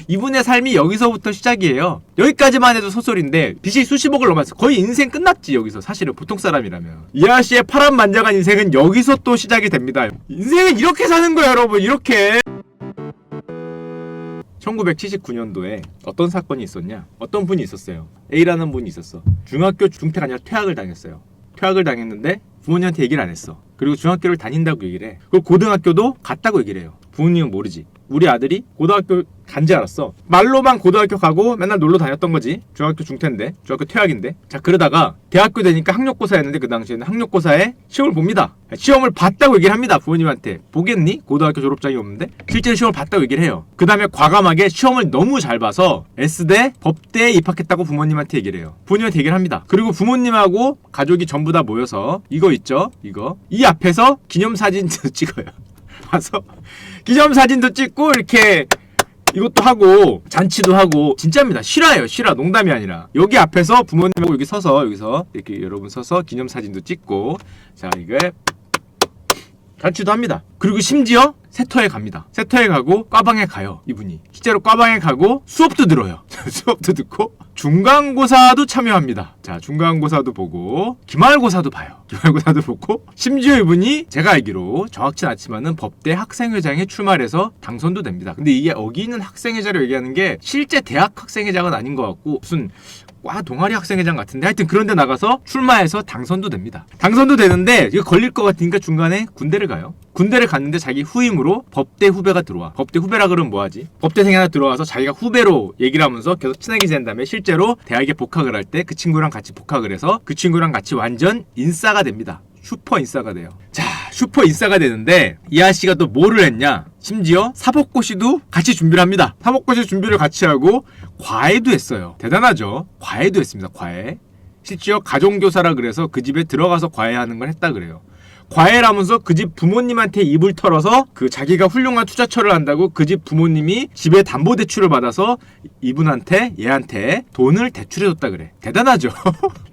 이분의 삶이 여기서부터 시작이에요. 여기까지만 해도 소설인데 빚이 수십억을 넘었어. 거의 인생 끝났지 여기서. 사실은 보통 사람이라면. 이 아저씨의 파란만장한 인생은 여기서 또 시작이 됩니다. 인생은 이렇게 사는 거야 여러분. 이렇게. 1979년도에 어떤 사건이 있었냐? 어떤 분이 있었어요. A라는 분이 있었어. 중학교 중퇴가 아니라 퇴학을 당했어요. 퇴학을 당했는데 부모님한테 얘기를 안 했어. 그리고 중학교를 다닌다고 얘기를 해. 그리고 고등학교도 갔다고 얘기를 해요. 부모님은 모르지. 우리 아들이 고등학교 간지 알았어. 말로만 고등학교 가고 맨날 놀러 다녔던 거지. 중학교 중퇴인데, 중학교 퇴학인데. 자, 그러다가 대학교 되니까 학력고사였는데 그 당시에는 학력고사에 시험을 봅니다. 시험을 봤다고 얘기를 합니다. 부모님한테. 보겠니? 고등학교 졸업장이 없는데. 실제로 시험을 봤다고 얘기를 해요. 그 다음에 과감하게 시험을 너무 잘 봐서 S대 법대에 입학했다고 부모님한테 얘기를 해요. 부모님한테 얘기를 합니다. 그리고 부모님하고 가족이 전부 다 모여서 이거 있죠? 이거. 이 앞에서 기념사진도 찍어요. 와서 기념사진도 찍고 이렇게 이것도 하고 잔치도 하고. 진짜입니다. 실화예요. 실화. 농담이 아니라. 여기 앞에서 부모님하고 여기 서서 여기서 이렇게 여러분 서서 기념사진도 찍고. 자, 이게 잔치도 합니다. 그리고 심지어 세터에 갑니다. 세터에 가고 과방에 가요. 이분이 실제로 과방에 가고 수업도 들어요. 수업도 듣고 중간고사도 참여합니다. 자, 중간고사도 보고 기말고사도 봐요. 기말고사도 보고 심지어 이분이 제가 알기로 정확치는 않지만은 법대 학생회장에 출마해서 당선도 됩니다. 근데 이게 어기는 학생회장을 얘기하는 게 실제 대학 학생회장은 아닌 것 같고 무슨 과 동아리 학생회장 같은데 하여튼 그런 데 나가서 출마해서 당선도 됩니다. 당선도 되는데 이거 걸릴 것 같으니까 중간에 군대를 가요. 군대를 갔는데 자기 후임으로 법대 후배가 들어와. 법대 후배라 그러면 뭐하지? 법대생이 하나 들어와서 자기가 후배로 얘기를 하면서 계속 친하게 지낸 다음에 실제로 대학에 복학을 할 때 그 친구랑 같이 복학을 해서 그 친구랑 같이 완전 인싸가 됩니다. 슈퍼 인싸가 돼요. 자, 슈퍼 인싸가 되는데 이 아저씨가 또 뭐를 했냐? 심지어 사법고시도 같이 준비를 합니다. 사법고시 준비를 같이 하고 과외도 했어요. 대단하죠? 과외도 했습니다. 과외. 실제로 가정교사라 그래서 그 집에 들어가서 과외하는 걸 했다 그래요. 과외를 하면서 그 집 부모님한테 입을 털어서 그 자기가 훌륭한 투자처를 한다고 그 집 부모님이 집에 담보대출을 받아서 이분한테 얘한테 돈을 대출해줬다 그래. 대단하죠?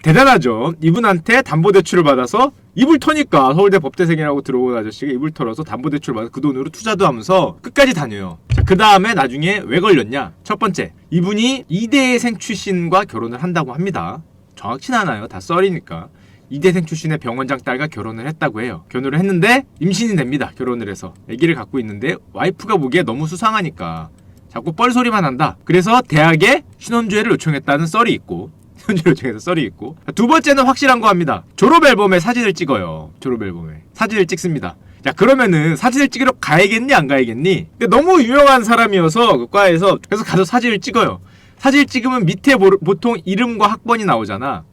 대단하죠? 이분한테 담보대출을 받아서 입을 터니까 서울대 법대생이라고 들어온 아저씨가 입을 털어서 담보대출을 받아서 그 돈으로 투자도 하면서 끝까지 다녀요. 자, 그 다음에 나중에 왜 걸렸냐? 첫 번째, 이분이 이대생 출신과 결혼을 한다고 합니다. 정확치는 않아요. 다 썰이니까. 이대생 출신의 병원장 딸과 결혼을 했다고 해요. 결혼을 했는데 임신이 됩니다. 결혼을 해서 아기를 갖고 있는데 와이프가 보기에 너무 수상하니까 자꾸 뻘소리만 한다. 그래서 대학에 신혼조회를 요청했다는 썰이 있고, 신혼조회 요청해서 썰이 있고. 두 번째는 확실한 거 합니다. 졸업 앨범에 사진을 찍어요. 졸업 앨범에 사진을 찍습니다. 자, 그러면은 사진을 찍으러 가야겠니 안 가야겠니? 근데 너무 유명한 사람이어서 그 과에서 그래서 가서 사진을 찍어요. 사진을 찍으면 밑에 보통 이름과 학번이 나오잖아.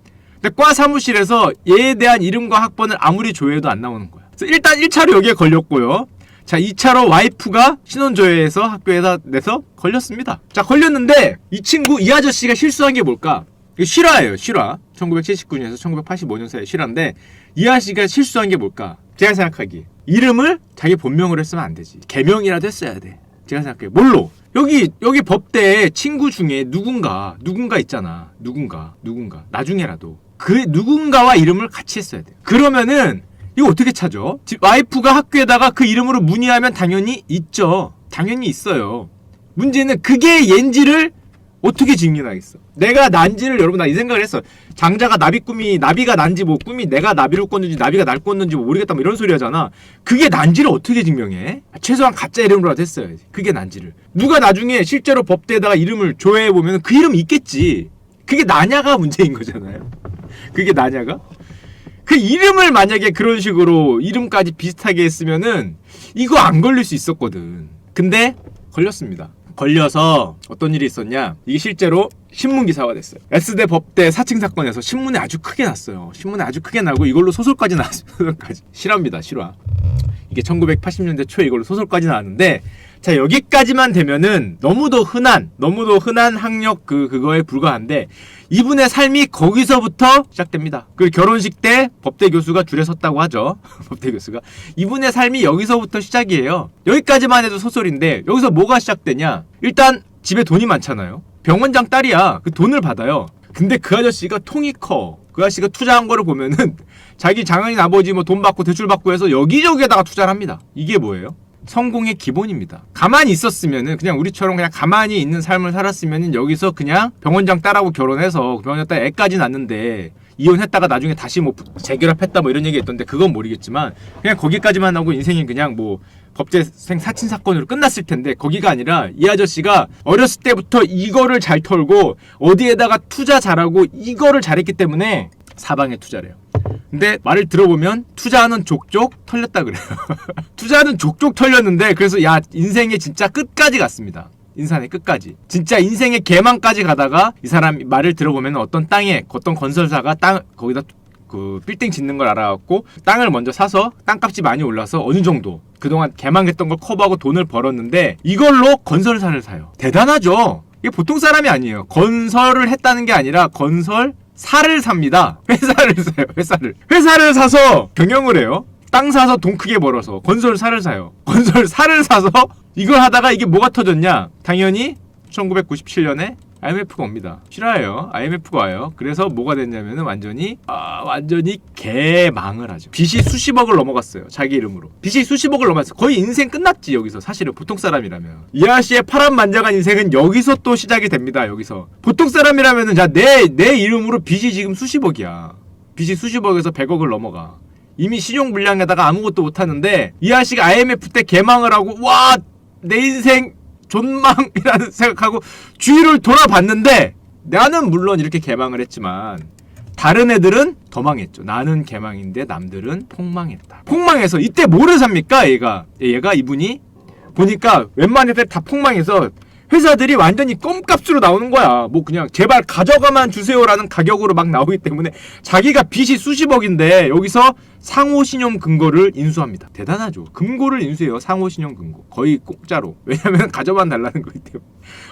근데 과 사무실에서 얘에 대한 이름과 학번을 아무리 조회해도 안 나오는 거야. 그래서 일단 1차로 여기에 걸렸고요. 자, 2차로 와이프가 신혼조회에서 학교에서 내서 걸렸습니다. 자, 걸렸는데 이 아저씨가 실수한 게 뭘까? 이거 실화예요. 실화. 1979년에서 1985년 사이의 실화인데 이 아저씨가 실수한 게 뭘까? 제가 생각하기에 이름을 자기 본명으로 했으면 안 되지. 개명이라도 했어야 돼. 제가 생각해요. 뭘로? 여기 법대에 친구 중에 누군가 있잖아. 누군가 나중에라도 그 누군가와 이름을 같이 했어야 돼. 그러면은 이거 어떻게 찾죠? 와이프가 학교에다가 그 이름으로 문의하면 당연히 있죠. 당연히 있어요. 문제는 그게 옌지를 어떻게 증명하겠어? 내가 난지를 여러분 나 이 생각을 했어. 장자가 나비가 난지 뭐 꿈이 내가 나비를 꿨는지 나비가 날 꿨는지 뭐 모르겠다 뭐 이런 소리 하잖아. 그게 난지를 어떻게 증명해? 최소한 가짜 이름으로라도 했어야지. 그게 난지를. 누가 나중에 실제로 법대에다가 이름을 조회해보면 그 이름이 있겠지. 그게 나냐가 문제인 거잖아요. 그게 나냐가? 그 이름을 만약에 그런 식으로 이름까지 비슷하게 했으면은 이거 안 걸릴 수 있었거든. 근데 걸렸습니다. 걸려서 어떤 일이 있었냐? 이게 실제로 신문기사가 됐어요. S대 법대 사칭 사건에서 신문에 아주 크게 났어요. 신문에 아주 크게 나고 이걸로 소설까지 나왔어요. 소설까지. 실화입니다. 실화. 이게 1980년대 초에 이걸로 소설까지 나왔는데 자, 여기까지만 되면은 너무도 흔한 학력 그거에 불과한데 이분의 삶이 거기서부터 시작됩니다. 그 결혼식 때 법대 교수가 줄에 섰다고 하죠. 법대 교수가. 이분의 삶이 여기서부터 시작이에요. 여기까지만 해도 소설인데 여기서 뭐가 시작되냐? 일단 집에 돈이 많잖아요. 병원장 딸이야. 그 돈을 받아요. 근데 그 아저씨가 통이 커. 그 아저씨가 투자한 거를 보면은 자기 장인 아버지 뭐 돈 받고 대출 받고 해서 여기저기에다가 투자를 합니다. 이게 뭐예요? 성공의 기본입니다. 가만히 있었으면은 그냥 우리처럼 그냥 가만히 있는 삶을 살았으면은 여기서 그냥 병원장 딸하고 결혼해서 병원장 딸 애까지 낳는데 이혼했다가 나중에 다시 뭐 재결합했다 뭐 이런 얘기 했던데 그건 모르겠지만 그냥 거기까지만 하고 인생이 그냥 뭐 법대생 사친 사건으로 끝났을 텐데 거기가 아니라 이 아저씨가 어렸을 때부터 이거를 잘 털고 어디에다가 투자 잘하고 이거를 잘했기 때문에 사방에 투자래요. 근데 말을 들어보면 투자하는 족족 털렸다 그래요. 투자하는 족족 털렸는데 그래서 야 인생의 진짜 끝까지 갔습니다. 인산의 끝까지. 진짜 인생의 개망까지 가다가 이 사람 말을 들어보면 어떤 땅에 어떤 건설사가 땅 거기다 그 빌딩 짓는 걸 알아갖고 땅을 먼저 사서 땅값이 많이 올라서 어느 정도 그동안 개망했던 걸 커버하고 돈을 벌었는데 이걸로 건설사를 사요. 대단하죠. 이게 보통 사람이 아니에요. 건설을 했다는 게 아니라 건설사를 삽니다. 회사를 사요. 회사를 사서 경영을 해요. 땅 사서 돈 크게 벌어서 건설사를 사요. 건설사를 사서 이걸 하다가 이게 뭐가 터졌냐? 당연히 1997년에 IMF가 옵니다. 실화예요. IMF가 와요. 그래서 뭐가 됐냐면은 완전히 개망을 하죠. 빚이 수십억을 넘어갔어요. 자기 이름으로. 빚이 수십억을 넘어갔어요. 거의 인생 끝났지 여기서. 사실은 보통 사람이라면. 이 아저씨의 파란만장한 인생은 여기서 또 시작이 됩니다. 여기서. 보통 사람이라면은 자, 내 이름으로 빚이 지금 수십억이야. 빚이 수십억에서 100억을 넘어가. 이미 신용불량에다가 아무것도 못하는데 이 아저씨가 IMF 때 개망을 하고 와 내 인생 존망이라는 생각하고 주위를 돌아봤는데 나는 물론 이렇게 개망을 했지만 다른 애들은 더 망했죠. 나는 개망인데 남들은 폭망했다. 폭망해서 이때 뭐를 삽니까? 얘가 이분이 보니까 웬만한 애들 다 폭망해서 회사들이 완전히 껌값으로 나오는 거야. 뭐 그냥 제발 가져가만 주세요라는 가격으로 막 나오기 때문에 자기가 빚이 수십억인데 여기서 상호신용 금고를 인수합니다. 대단하죠. 금고를 인수해요. 상호신용 금고. 거의 공짜로. 왜냐면 가져만 달라는 거기 때문에.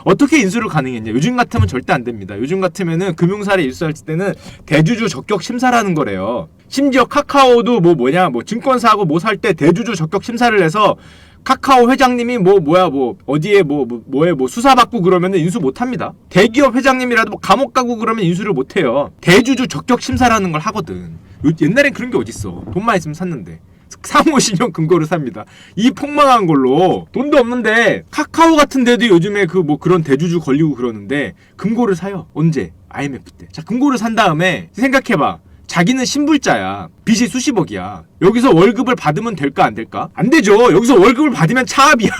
어떻게 인수를 가능했냐. 요즘 같으면 절대 안 됩니다. 요즘 같으면은 금융사를 인수할 때는 대주주 적격 심사라는 거래요. 심지어 카카오도 뭐 증권사하고 뭐 살 때 대주주 적격 심사를 해서 카카오 회장님이 어디에 수사받고 그러면은 인수 못 합니다. 대기업 회장님이라도 뭐 감옥 가고 그러면 인수를 못 해요. 대주주 적격 심사라는 걸 하거든. 옛날엔 그런 게 어딨어. 돈만 있으면 샀는데. 상호신용 금고를 삽니다. 이 폭망한 걸로 돈도 없는데 카카오 같은 데도 요즘에 그런 대주주 걸리고 그러는데 금고를 사요. 언제? IMF 때. 자, 금고를 산 다음에 생각해봐. 자기는 신불자야. 빚이 수십억이야. 여기서 월급을 받으면 될까 안 될까? 안 되죠. 여기서 월급을 받으면 차압이야.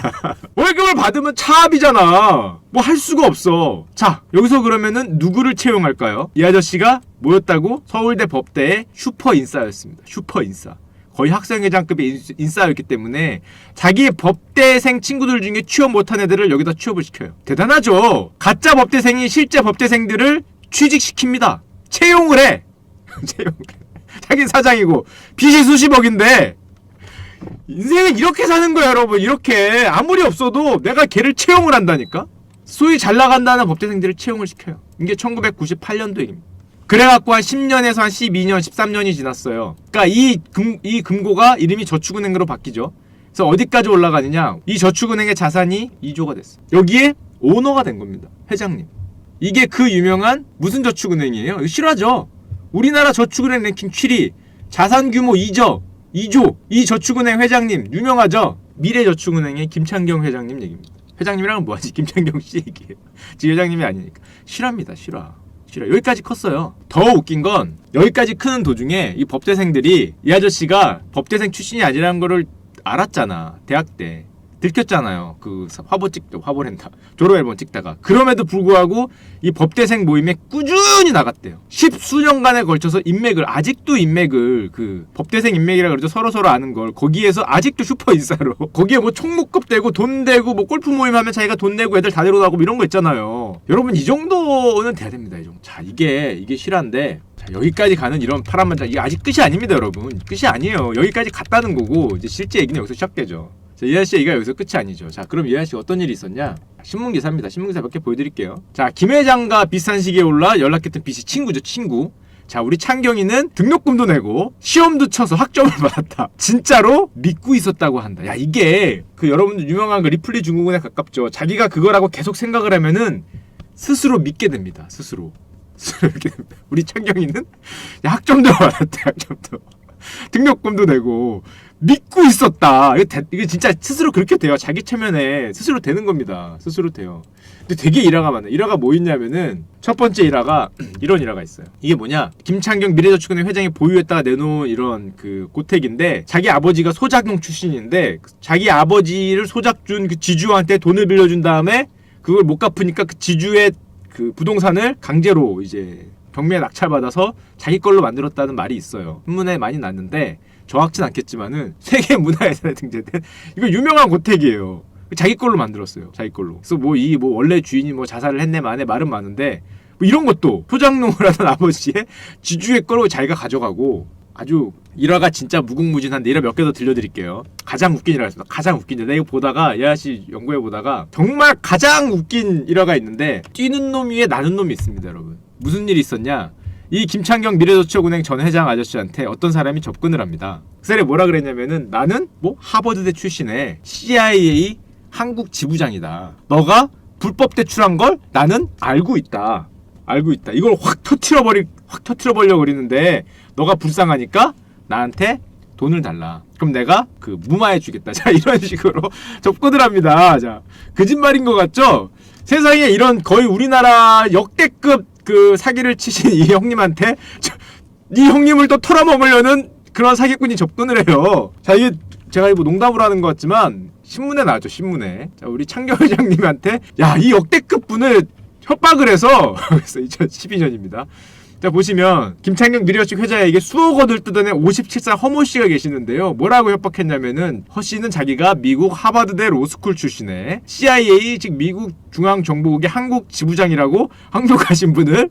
월급을 받으면 차압이잖아. 뭐 할 수가 없어. 자, 여기서 그러면은 누구를 채용할까요? 이 아저씨가 뭐였다고? 서울대 법대의 슈퍼인싸였습니다. 슈퍼인싸. 거의 학생회장급의 인싸였기 때문에 자기 법대생 친구들 중에 취업 못한 애들을 여기다 취업을 시켜요. 대단하죠. 가짜 법대생이 실제 법대생들을 취직시킵니다. 채용을 해. 자기 사장이고 빚이 수십억인데 인생은 이렇게 사는 거야 여러분. 이렇게 아무리 없어도 내가 걔를 채용을 한다니까. 소위 잘 나간다는 법대생들을 채용을 시켜요. 이게 1998년도 얘기입니다. 그래갖고 한 10년에서 한 12년 13년이 지났어요. 그러니까 이 금고가 이름이 저축은행으로 바뀌죠. 그래서 어디까지 올라가느냐, 이 저축은행의 자산이 2조가 됐어. 여기에 오너가 된 겁니다. 회장님. 이게 그 유명한 무슨 저축은행이에요? 이거 실화죠. 우리나라 저축은행 랭킹 7위, 자산 규모 2조. 이 저축은행 회장님 유명하죠? 미래저축은행의 김창경 회장님 얘기입니다. 회장님이랑은 뭐하지? 김창경 씨 얘기예요. 지금 회장님이 아니니까. 실화입니다. 실화. 여기까지 컸어요. 더 웃긴 건 여기까지 크는 도중에 이 법대생들이 이 아저씨가 법대생 출신이 아니라는 거를 알았잖아. 대학 때. 들켰잖아요. 그 화보랜다. 졸업앨범 찍다가. 그럼에도 불구하고 이 법대생 모임에 꾸준히 나갔대요. 10수년간에 걸쳐서 아직도 인맥을 그 법대생 인맥이라 그러죠. 서로 아는 걸. 거기에서 아직도 슈퍼인싸로. 거기에 뭐 총무급 되고 돈 되고 뭐 골프 모임 하면 자기가 돈 내고 애들 다 데려가고 이런 거 있잖아요. 여러분 이 정도는 돼야 됩니다. 이 정도. 자, 이게 실화인데. 자, 여기까지 가는 이런 파란만장. 이게 아직 끝이 아닙니다, 여러분. 끝이 아니에요. 여기까지 갔다는 거고 이제 실제 얘기는 여기서 시작되죠. 자, 이 아저씨 얘기가 여기서 끝이 아니죠. 자, 그럼 이 아저씨 어떤 일이 있었냐? 신문기사입니다. 신문기사 몇 개 보여드릴게요. 자, 김 회장과 비슷한 시기에 올라 연락했던 빚이 친구죠, 친구. 자, 우리 창경이는 등록금도 내고 시험도 쳐서 학점을 받았다. 진짜로 믿고 있었다고 한다. 야, 이게 여러분들 유명한 리플리 증후군에 가깝죠. 자기가 그거라고 계속 생각을 하면은 스스로 믿게 됩니다. 스스로 이렇게 됩니다. 우리 창경이는 학점도 받았대. 학점도. 등록금도 내고 믿고 있었다. 이게 진짜 스스로 그렇게 돼요. 자기 체면에 스스로 되는 겁니다. 스스로 돼요. 근데 되게 일화가 많아요. 일화가 뭐 있냐면은 첫 번째 일화가 이런 일화가 있어요. 이게 뭐냐? 김창경 미래저축은행 회장이 보유했다가 내놓은 이런 그 고택인데 자기 아버지가 소작농 출신인데 자기 아버지를 소작준 그 지주한테 돈을 빌려준 다음에 그걸 못 갚으니까 그 지주의 그 부동산을 강제로 이제 경매에 낙찰받아서 자기 걸로 만들었다는 말이 있어요. 신문에 많이 났는데 정확진 않겠지만은 세계 문화유산에 등재된 이거 유명한 고택이에요. 자기 걸로 만들었어요. 자기 걸로. 그래서 뭐 원래 주인이 뭐 자살을 했네 마네 말은 많은데 뭐 이런 것도 소작농을 하던 아버지의 지주의 걸로 자기가 가져가고 아주 일화가 진짜 무궁무진한데 일화 몇 개 더 들려드릴게요. 가장 웃긴 일화였습니다. 가장 웃긴 일화. 내가 이거 보다가 이 아저씨 연구해 보다가 정말 가장 웃긴 일화가 있는데 뛰는 놈 위에 나는 놈이 있습니다, 여러분. 무슨 일이 있었냐? 이 김창경 미래저축은행 전 회장 아저씨한테 어떤 사람이 접근을 합니다. 그 사람이 뭐라 그랬냐면은 나는 뭐 하버드대 출신의 CIA 한국 지부장이다. 너가 불법 대출한 걸 나는 알고 있다. 이걸 확 터트려버리려고 그러는데 너가 불쌍하니까 나한테 돈을 달라. 그럼 내가 그 무마해주겠다. 자, 이런 식으로 접근을 합니다. 자, 거짓말인 것 같죠? 세상에 이런 거의 우리나라 역대급 그 사기를 치신 이 형님한테 이 형님을 또 털어먹으려는 그런 사기꾼이 접근을 해요. 자, 이게 제가 이거 농담으로 하는 것 같지만 신문에 나왔죠. 신문에. 자, 우리 창경 회장님한테 야, 이 역대급 분을 협박을 해서 그래서 2012년입니다. 자, 보시면 김창경 미래저축 회장에게 수억 원을 뜯어낸 57살 허모 씨가 계시는데요. 뭐라고 협박했냐면은 허 씨는 자기가 미국 하버드대 로스쿨 출신의 CIA 즉 미국 중앙정보국의 한국 지부장이라고 항복하신 분을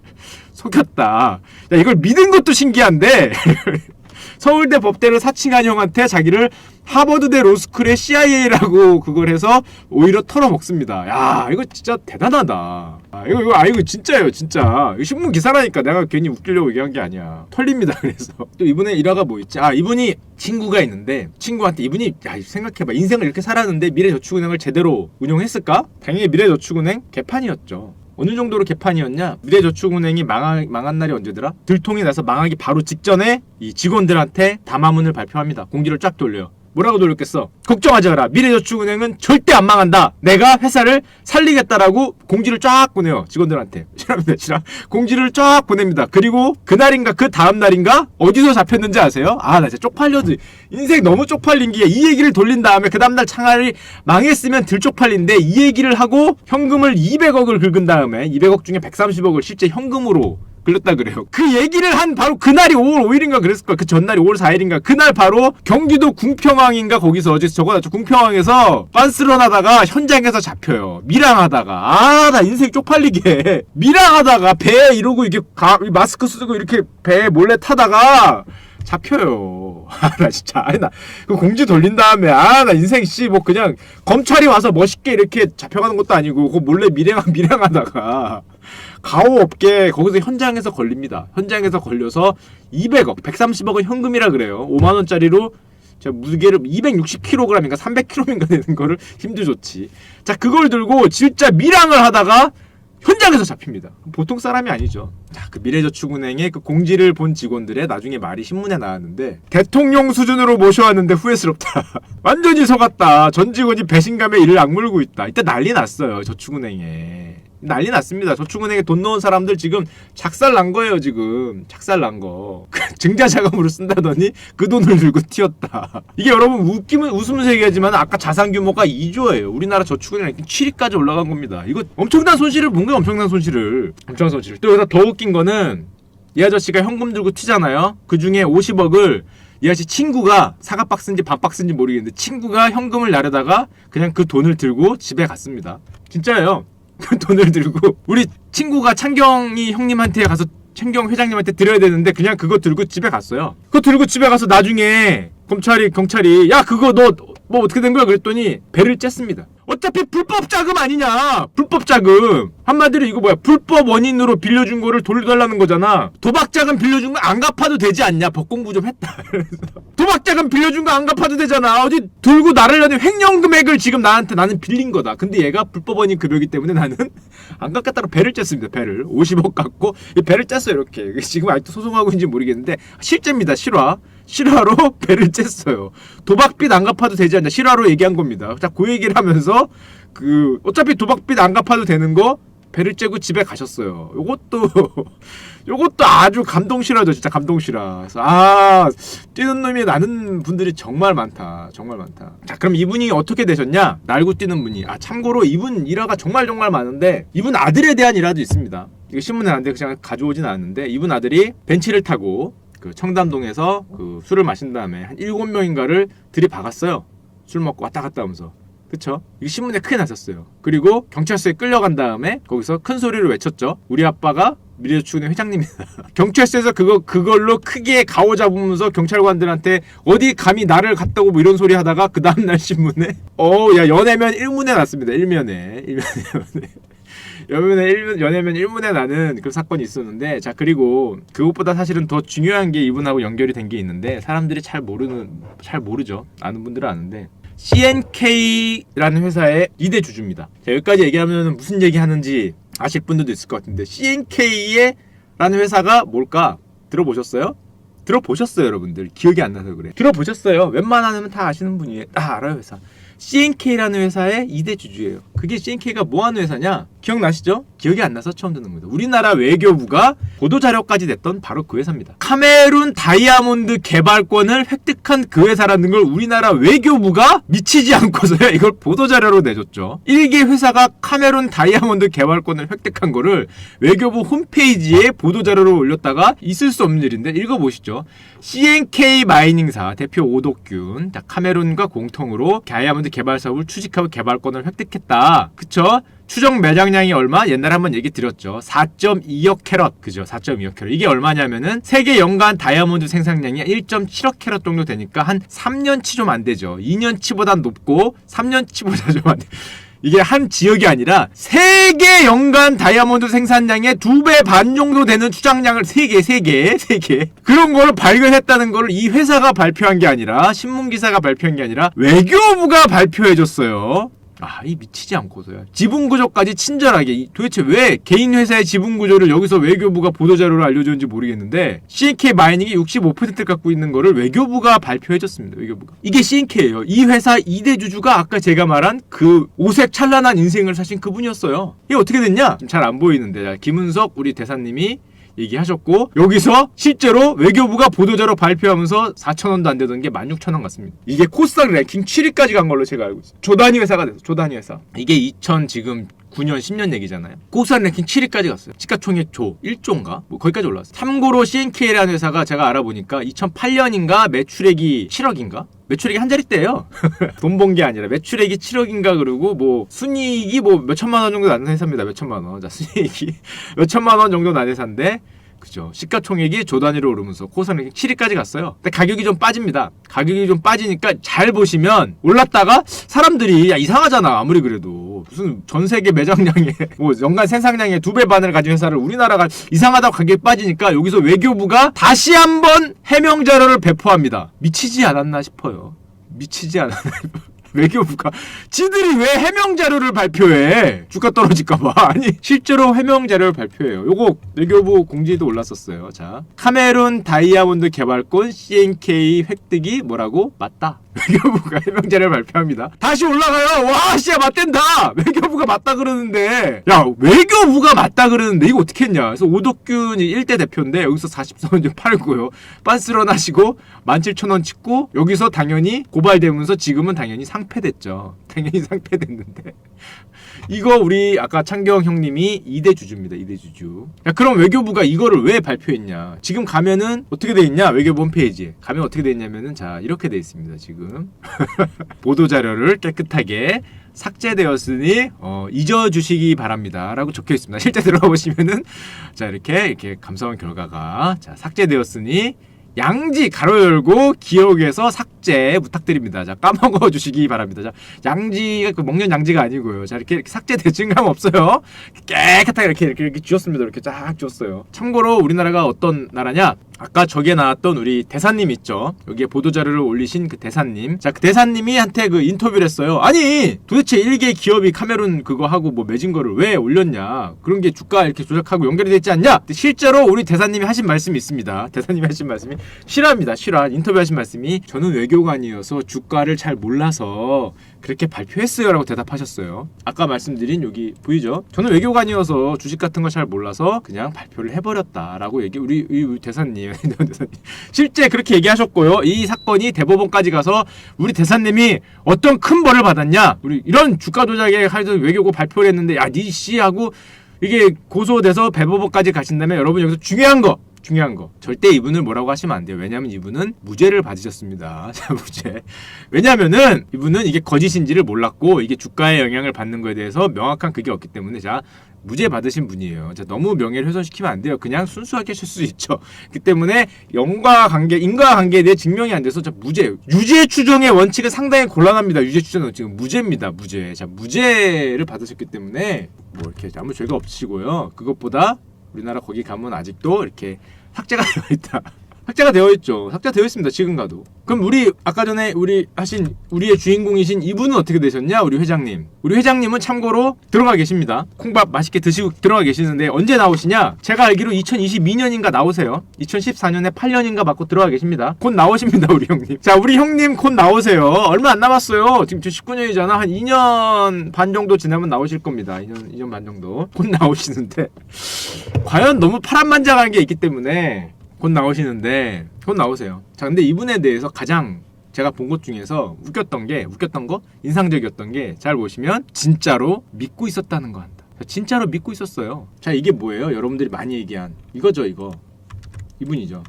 속였다. 야, 이걸 믿은 것도 신기한데 서울대 법대를 사칭한 형한테 자기를 하버드대 로스쿨의 CIA라고 그걸 해서 오히려 털어먹습니다. 야, 이거 진짜 대단하다. 이거 진짜예요, 진짜. 이거 신문 기사라니까 내가 괜히 웃기려고 얘기한 게 아니야. 털립니다. 그래서 또 이번에 일화가 뭐 있지? 이분이 친구가 있는데 친구한테 이분이 생각해봐. 인생을 이렇게 살았는데 미래저축은행을 제대로 운영했을까? 당연히 미래저축은행 개판이었죠. 어느 정도로 개판이었냐? 미래저축은행이 망한 날이 언제더라? 들통이 나서 망하기 바로 직전에 이 직원들한테 담화문을 발표합니다. 공지를 쫙 돌려요. 뭐라고 돌렸겠어? 걱정하지 마라. 미래저축은행은 절대 안 망한다. 내가 회사를 살리겠다라고 공지를 쫙 보내요. 직원들한테. 실합니다. 공지를 쫙 보냅니다. 그리고 그날인가 그 다음날인가 어디서 잡혔는지 아세요? 나 진짜 쪽팔려도 인생 너무 쪽팔린 게 이 얘기를 돌린 다음에 그 다음날 차라리 망했으면 들 쪽팔린데 이 얘기를 하고 현금을 200억을 긁은 다음에 200억 중에 130억을 실제 현금으로 긁었다 그래요. 그 얘기를 한 바로 그날이 5월 5일인가 그랬을 거야. 그 전날이 5월 4일인가. 그날 바로 경기도 궁평항인가 거기서 어디서 적어놨죠. 궁평항에서 빤스런 하다가 현장에서 잡혀요. 밀항하다가. 나 인생 쪽팔리게. 밀항하다가 배 이러고 이렇게 마스크 쓰고 이렇게 배 몰래 타다가 잡혀요. 나 진짜 나 그 공지 돌린 다음에 나 인생 뭐 그냥 검찰이 와서 멋있게 이렇게 잡혀가는 것도 아니고 그 몰래 밀항하다가 가오 없게 거기서 현장에서 걸립니다. 현장에서 걸려서 200억, 130억은 현금이라 그래요. 5만 원짜리로 제가 무게를 260kg인가 300kg인가 되는 거를 힘도 좋지. 자, 그걸 들고 진짜 밀항을 하다가 현장에서 잡힙니다. 보통 사람이 아니죠. 자, 그 미래저축은행의 그 공지를 본 직원들의 나중에 말이 신문에 나왔는데 대통령 수준으로 모셔왔는데 후회스럽다. 완전히 속았다. 전 직원이 배신감에 이를 악물고 있다. 이때 난리 났어요. 저축은행에. 난리 났습니다. 저축은행에 돈 넣은 사람들 지금 작살 난 거예요. 지금 작살 난 거. 증자자금으로 쓴다더니 그 돈을 들고 튀었다. 이게 여러분 웃기면 웃으면서 얘기하지만 아까 자산 규모가 2조예요. 우리나라 저축은행 7위까지 올라간 겁니다. 이거 엄청난 손실을 본 거예요. 엄청난 손실을. 또 여기서 더 웃긴 거는 이 아저씨가 현금 들고 튀잖아요. 그 중에 50억을 이 아저씨 친구가 사과박스인지 반박스인지 모르겠는데 친구가 현금을 나르다가 그냥 그 돈을 들고 집에 갔습니다. 진짜예요. 그 돈을 들고 우리 친구가 창경이 형님한테 가서 창경 회장님한테 드려야 되는데 그냥 그거 들고 집에 갔어요. 그거 들고 집에 가서 나중에 경찰이 야 그거 너 뭐 어떻게 된 거야 그랬더니 배를 쬐습니다. 어차피 불법 자금 아니냐. 불법 자금. 한마디로 이거 뭐야. 불법 원인으로 빌려준 거를 돌려달라는 거잖아. 도박 자금 빌려준 거 안 갚아도 되지 않냐. 법공부 좀 했다. 도박 자금 빌려준 거 안 갚아도 되잖아. 어디 들고 나르려는 횡령 금액을 지금 나는 빌린 거다. 근데 얘가 불법 원인 급여기 때문에 나는 안 갚겠다고 배를 쬐습니다. 배를 50억 갚고 배를 쬐어요. 이렇게. 지금 아직도 소송하고 있는지 모르겠는데 실제입니다. 실화. 실화로 배를 쬐어요. 도박빚 안 갚아도 되지 않냐, 실화로 얘기한 겁니다. 자, 그 얘기를 하면서 어차피 도박빚 안 갚아도 되는 거 배를 째고 집에 가셨어요. 요것도 아주 감동실화죠. 진짜 감동실화. 그래서 뛰는 놈이 나는 분들이 정말 많다. 정말 많다. 자, 그럼 이분이 어떻게 되셨냐? 날고 뛰는 분이. 참고로 이분 일화가 정말 많은데 이분 아들에 대한 일화도 있습니다. 이거 신문에 나왔는데 그냥 가져오진 않았는데, 이분 아들이 벤치를 타고 그 청담동에서 그 술을 마신 다음에 한 7명인가를 들이박았어요. 술 먹고 왔다 갔다 하면서. 그쵸? 이게 신문에 크게 났었어요. 그리고 경찰서에 끌려간 다음에 거기서 큰 소리로 외쳤죠. 우리 아빠가 미래저축은행 회장님이다. 경찰서에서 그걸로 크게 가오잡으면서 경찰관들한테 어디 감히 나를 갔다고 뭐 이런 소리 하다가 그 다음날 신문에 연애면 1문에 났습니다. 연애면 1문에 나는 그 사건이 있었는데, 자, 그리고 그것보다 사실은 더 중요한 게 이분하고 연결이 된 게 있는데, 사람들이 잘 모르죠. 아는 분들은 아는데, CNK라는 회사의 2대 주주입니다. 자, 여기까지 얘기하면 무슨 얘기 하는지 아실 분들도 있을 것 같은데, CNK라는 회사가 뭘까? 들어보셨어요? 여러분들. 기억이 안 나서 그래. 들어보셨어요. 웬만하면 다 아시는 분이에요. 다 알아요, 회사. CNK라는 회사의 2대 주주예요. 그게 CNK가 뭐 하는 회사냐? 기억나시죠? 기억이 안 나서 처음 듣는 겁니다. 우리나라 외교부가 보도자료까지 냈던 바로 그 회사입니다. 카메룬 다이아몬드 개발권을 획득한 그 회사라는 걸 우리나라 외교부가 미치지 않고서야 이걸 보도자료로 내줬죠. 일개 회사가 카메룬 다이아몬드 개발권을 획득한 거를 외교부 홈페이지에 보도자료로 올렸다가 있을 수 없는 일인데, 읽어보시죠. CNK 마이닝사 대표 오덕균, 카메룬과 공통으로 다이아몬드 개발 사업을 추진하고 개발권을 획득했다. 그쵸? 추정 매장량이 얼마? 옛날에 한번 얘기 드렸죠. 4.2억 캐럿. 그죠? 4.2억 캐럿. 이게 얼마냐면은 세계 연간 다이아몬드 생산량이 1.7억 캐럿 정도 되니까 한 3년치 좀 안 되죠. 2년치보다 높고 3년치보다 좀 안 돼. 이게 한 지역이 아니라 세계 연간 다이아몬드 생산량의 2배 반 정도 되는 추정량을 3개 그런 거를 발견했다는 거를 이 회사가 발표한 게 아니라, 신문기사가 발표한 게 아니라 외교부가 발표해줬어요. 이 미치지 않고서야 지분구조까지 친절하게. 도대체 왜 개인 회사의 지분구조를 여기서 외교부가 보도자료로 알려줬는지 모르겠는데, CNK 마이닝이 65%를 갖고 있는 거를 외교부가 발표해줬습니다. 외교부가. 이게 CNK예요. 이 회사 2대 주주가 아까 제가 말한 그 오색 찬란한 인생을 사신 그분이었어요. 이게 어떻게 됐냐? 잘 안 보이는데, 김은석 우리 대사님이 얘기하셨고, 여기서 실제로 외교부가 보도자료 발표하면서 4,000원도 안 되던 게 16,000원 같습니다. 이게 코스닥 랭킹 7위까지 간 걸로 제가 알고 있어요. 조단위 회사가 됐어. 조단위 회사. 이게 2009년 10년 얘기잖아요. 코스닥 랭킹 7위까지 갔어요. 시가총액 1조인가? 뭐 거기까지 올라왔어요. 참고로 CNK라는 회사가 제가 알아보니까 2008년인가 매출액이 7억인가? 매출액이 한 자릿대예요. 돈 번 게 아니라 매출액이 7억인가. 그러고 뭐 순이익이 뭐 몇천만 원 정도 나는 회사입니다. 몇천만 원. 자, 순이익이 몇천만 원 정도 나는 회사인데, 그죠? 시가총액이 조 단위로 오르면서 코스닥 랭킹 7위까지 갔어요. 근데 가격이 좀 빠집니다. 가격이 좀 빠지니까 잘 보시면, 올랐다가 사람들이 이상하잖아. 아무리 그래도 무슨 전 세계 매장량의 뭐 연간 생산량의 2배 반을 가진 회사를 우리나라가 이상하다고 가격이 빠지니까 여기서 외교부가 다시 한번 해명 자료를 배포합니다. 미치지 않았나 싶어요. 미치지 않았나. 외교부가 지들이 왜 해명 자료를 발표해? 주가 떨어질까봐. 아니, 실제로 해명 자료를 발표해요. 요거 외교부 공지에도 올랐었어요. 자, 카메룬 다이아몬드 개발권 CNK 획득이 뭐라고? 맞다. 외교부가 해명 자료를 발표합니다. 다시 올라가요. 와, 씨야, 맞댄다. 외교부가 맞다 그러는데, 야, 외교부가 맞다 그러는데 이거 어떻게 했냐? 그래서 오덕균이 1대 대표인데 여기서 44원 좀 팔고요. 빤스런 하시고 17,000원 찍고, 여기서 당연히 고발되면서 지금은 당연히 상패됐죠. 당연히 상패됐는데, 이거 우리 아까 창경 형님이 2대 주주입니다. 2대 주주. 야, 그럼 외교부가 이거를 왜 발표했냐? 지금 가면은 어떻게 돼 있냐? 외교부 홈페이지에 가면 어떻게 돼 있냐면은, 자, 이렇게 돼 있습니다. 지금 보도자료를 깨끗하게 삭제되었으니 잊어주시기 바랍니다 라고 적혀 있습니다. 실제 들어가 보시면은, 자, 이렇게 감사원 결과가, 자, 삭제되었으니 양지 가로 열고 기억에서 삭제 부탁드립니다. 자, 까먹어 주시기 바랍니다. 자, 양지가 그 먹는 양지가 아니고요. 자, 이렇게 삭제될 증감 없어요. 깨끗하게 이렇게 지웠습니다. 이렇게 쫙 지웠어요. 참고로 우리나라가 어떤 나라냐? 아까 저기에 나왔던 우리 대사님 있죠. 여기에 보도자료를 올리신 그 대사님. 자, 그 대사님이 한테 그 인터뷰를 했어요. 아니 도대체 일개 기업이 카메룬 그거 하고 뭐 맺은 거를 왜 올렸냐. 그런 게 주가 이렇게 조작하고 연결이 되지 않냐. 실제로 우리 대사님이 하신 말씀이 있습니다. 대사님이 하신 말씀이 실화입니다. 실화. 인터뷰하신 말씀이 저는 외교관이어서 주가를 잘 몰라서 그렇게 발표했어요 라고 대답하셨어요. 아까 말씀드린 여기 보이죠? 저는 외교관이어서 주식 같은 거 잘 몰라서 그냥 발표를 해버렸다 라고 우리 대사님 실제 그렇게 얘기하셨고요. 이 사건이 대법원까지 가서 우리 대사님이 어떤 큰 벌을 받았냐. 우리 이런 주가 조작에 하여튼 외교고 발표를 했는데 야 니 씨 하고 이게 고소돼서 대법원까지 가신다면 여러분 여기서 중요한 거 절대 이분을 뭐라고 하시면 안 돼요. 왜냐하면 이분은 무죄를 받으셨습니다. 자, 무죄. 왜냐하면은 이분은 이게 거짓인지를 몰랐고 이게 주가에 영향을 받는 거에 대해서 명확한 그게 없기 때문에 자 무죄 받으신 분이에요. 자, 너무 명예를 훼손시키면 안 돼요. 그냥 순수하게 하실 수 있죠. 그 때문에 인과관계에 대해 증명이 안 돼서 자 무죄. 유죄 추정의 원칙은 상당히 곤란합니다. 유죄 추정 원칙은 무죄입니다. 무죄. 자 무죄를 받으셨기 때문에 뭐 이렇게 아무 죄가 없으시고요. 그것보다 우리나라 거기 가면 아직도 이렇게 삭제가 되어 있다. 삭제가 되어 있죠. 삭제가 되어 있습니다. 지금 가도. 그럼 우리 아까 전에 우리의 주인공이신 이분은 어떻게 되셨냐? 우리 회장님. 우리 회장님은 참고로 들어가 계십니다. 콩밥 맛있게 드시고 들어가 계시는데 언제 나오시냐? 제가 알기로 2022년인가 나오세요. 2014년에 8년인가 맞고 들어가 계십니다. 곧 나오십니다. 우리 형님. 자, 우리 형님 곧 나오세요. 얼마 안 남았어요. 지금 19년이잖아. 한 2년 반 정도 지나면 나오실 겁니다. 2년 반 정도. 곧 나오시는데 과연 너무 파란만장한 게 있기 때문에 곧 나오시는데 곧 나오세요. 자, 근데 이분에 대해서 가장 제가 본 것 중에서 웃겼던 거 인상적이었던 게 잘 보시면 진짜로 믿고 있었다는 거 한다. 진짜로 믿고 있었어요. 자, 이게 뭐예요? 여러분들이 많이 얘기한 이거죠. 이분이죠.